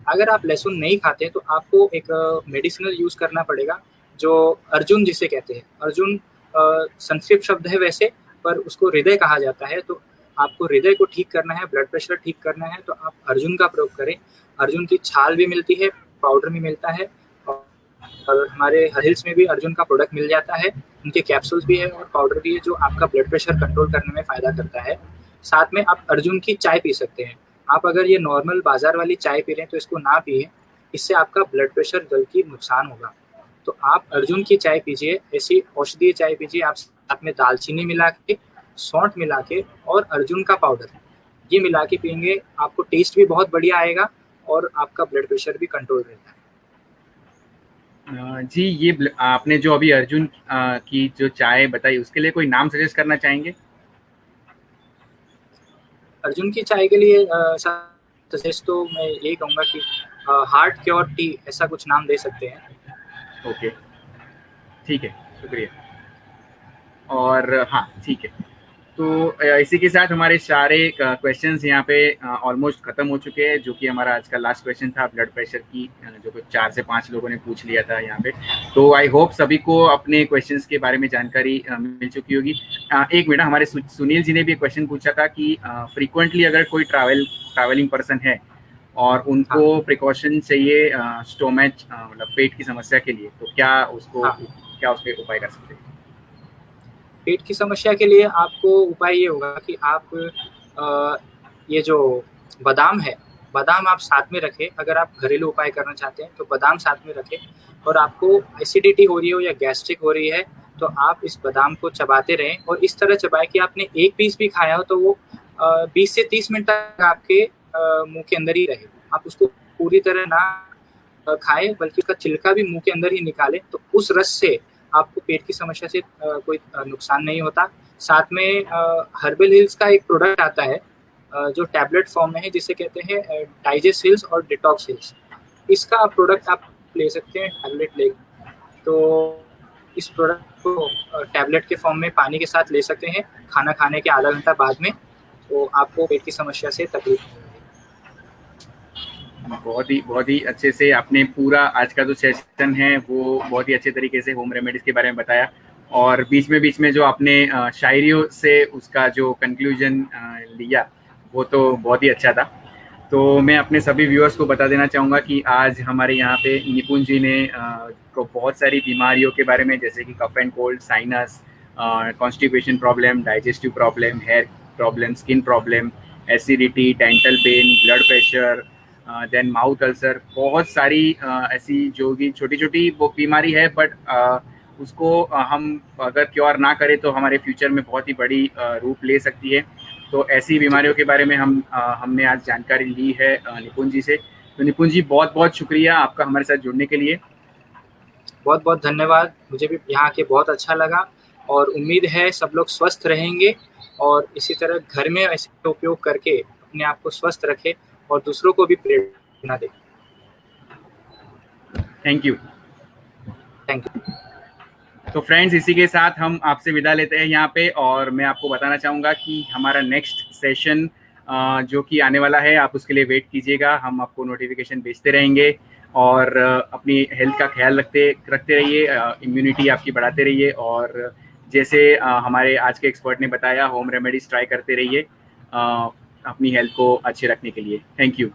अगर आप लहसुन नहीं खाते तो आपको एक मेडिसिनल यूज करना पड़ेगा जो अर्जुन जिसे कहते हैं। अर्जुन संस्कृत शब्द है वैसे, पर उसको हृदय कहा जाता है। तो आपको हृदय को ठीक करना है, ब्लड प्रेशर ठीक करना है तो आप अर्जुन का प्रयोग करें। अर्जुन की छाल भी मिलती है, पाउडर भी मिलता है, और हमारे हिल्स में भी अर्जुन का प्रोडक्ट मिल जाता है। उनके कैप्सूल्स भी है और पाउडर भी है जो आपका ब्लड प्रेशर कंट्रोल करने में फायदा करता है। साथ में आप अर्जुन की चाय पी सकते हैं। आप अगर ये नॉर्मल बाजार वाली चाय पी रहे हैं तो इसको ना पिए, इससे आपका ब्लड प्रेशर बल्कि नुकसान होगा। तो आप अर्जुन की चाय पीजिए, ऐसी औषधीय चाय पीजिए। आप साथ में दालचीनी मिला के, सौंठ मिला के और अर्जुन का पाउडर ये मिला के पियेंगे, आपको टेस्ट भी बहुत बढ़िया आएगा और आपका ब्लड प्रेशर भी कंट्रोल रहता है। जी, ये आपने जो अभी अर्जुन की जो चाय बताई उसके लिए कोई नाम सजेस्ट करना चाहेंगे? अर्जुन की चाय के लिए सजेस्ट तो मैं यही कहूँगा कि हार्ट क्योर टी ऐसा कुछ नाम दे सकते हैं। ओके, ठीक है, शुक्रिया। और हाँ, ठीक है। तो इसी के साथ हमारे सारे क्वेश्चंस यहाँ पे ऑलमोस्ट खत्म हो चुके हैं, जो कि हमारा आज का लास्ट क्वेश्चन था ब्लड प्रेशर की, जो कि 4 से 5 लोगों ने पूछ लिया था यहाँ पे। तो आई होप सभी को अपने क्वेश्चंस के बारे में जानकारी मिल चुकी होगी। एक मिनट, हमारे सुनील जी ने भी एक क्वेश्चन पूछा था कि फ्रीक्वेंटली अगर कोई ट्रैवलिंग पर्सन है और उनको प्रिकॉशन चाहिए स्टोमच, मतलब पेट की समस्या के लिए, तो क्या उसके उपाय कर सकते हैं? पेट की समस्या के लिए आपको उपाय ये होगा कि आप ये जो बादाम है, बादाम आप साथ में रखें। अगर आप घरेलू उपाय करना चाहते हैं तो बादाम साथ में रखें। और आपको एसिडिटी हो रही हो या गैस्ट्रिक हो रही है तो आप इस बादाम को चबाते रहें, और इस तरह चबाएं कि आपने एक पीस भी खाया हो तो वो 20 से 30 मिनट तक आपके मुंह के अंदर ही रहे। आप उसको पूरी तरह ना खाएं बल्कि उसका छिलका भी मुंह के अंदर ही निकालें, तो उस रस से आपको पेट की समस्या से कोई नुकसान नहीं होता। साथ में हर्बल हिल्स का एक प्रोडक्ट आता है जो टैबलेट फॉर्म में है, जिसे कहते हैं डाइजेस्ट हिल्स और डिटॉक्स हिल्स। इसका प्रोडक्ट आप ले सकते हैं टैबलेट ले। तो इस प्रोडक्ट को टैबलेट के फॉर्म में पानी के साथ ले सकते हैं खाना खाने के आधा घंटा बाद में, तो आपको पेट की समस्या से तकलीफ नहीं होगी। बहुत ही अच्छे से आपने पूरा आज का जो सेशन है वो बहुत ही अच्छे तरीके से होम रेमेडीज के बारे में बताया, और बीच में जो आपने शायरियों से उसका जो कंक्लूजन लिया वो तो बहुत ही अच्छा था। तो मैं अपने सभी व्यूअर्स को बता देना चाहूँगा कि आज हमारे यहाँ पे निपुण जी ने को बहुत सारी बीमारियों के बारे में, जैसे कि cough and cold, sinus, constipation problem, digestive problem, hair problem, skin problem, acidity, dental pain, blood pressure, then mouth ulcer, बहुत सारी ऐसी जो कि छोटी छोटी बीमारी है, बट उसको हम अगर क्योर ना करें तो हमारे फ्यूचर में बहुत ही बड़ी रूप ले सकती है। तो ऐसी बीमारियों के बारे में हमने आज जानकारी ली है निपुण जी से। तो निपुण जी बहुत बहुत शुक्रिया आपका हमारे साथ जुड़ने के लिए। बहुत बहुत धन्यवाद, मुझे भी यहाँ आके बहुत अच्छा लगा और उम्मीद है सब लोग स्वस्थ रहेंगे और इसी तरह घर में ऐसे उपयोग करके अपने आप को स्वस्थ रखें और दूसरों को भी प्रेरणा दें। Thank you. Thank you. तो फ्रेंड्स, इसी के साथ हम आपसे विदा लेते हैं यहाँ पे, और मैं आपको बताना चाहूँगा कि हमारा नेक्स्ट सेशन जो कि आने वाला है, आप उसके लिए वेट कीजिएगा। हम आपको नोटिफिकेशन भेजते रहेंगे और अपनी हेल्थ का ख्याल रखते रहिए, इम्यूनिटी आपकी बढ़ाते रहिए, और जैसे हमारे आज के एक्सपर्ट ने बताया, होम रेमेडीज ट्राई करते रहिए अपनी हेल्थ को अच्छे रखने के लिए। Thank you.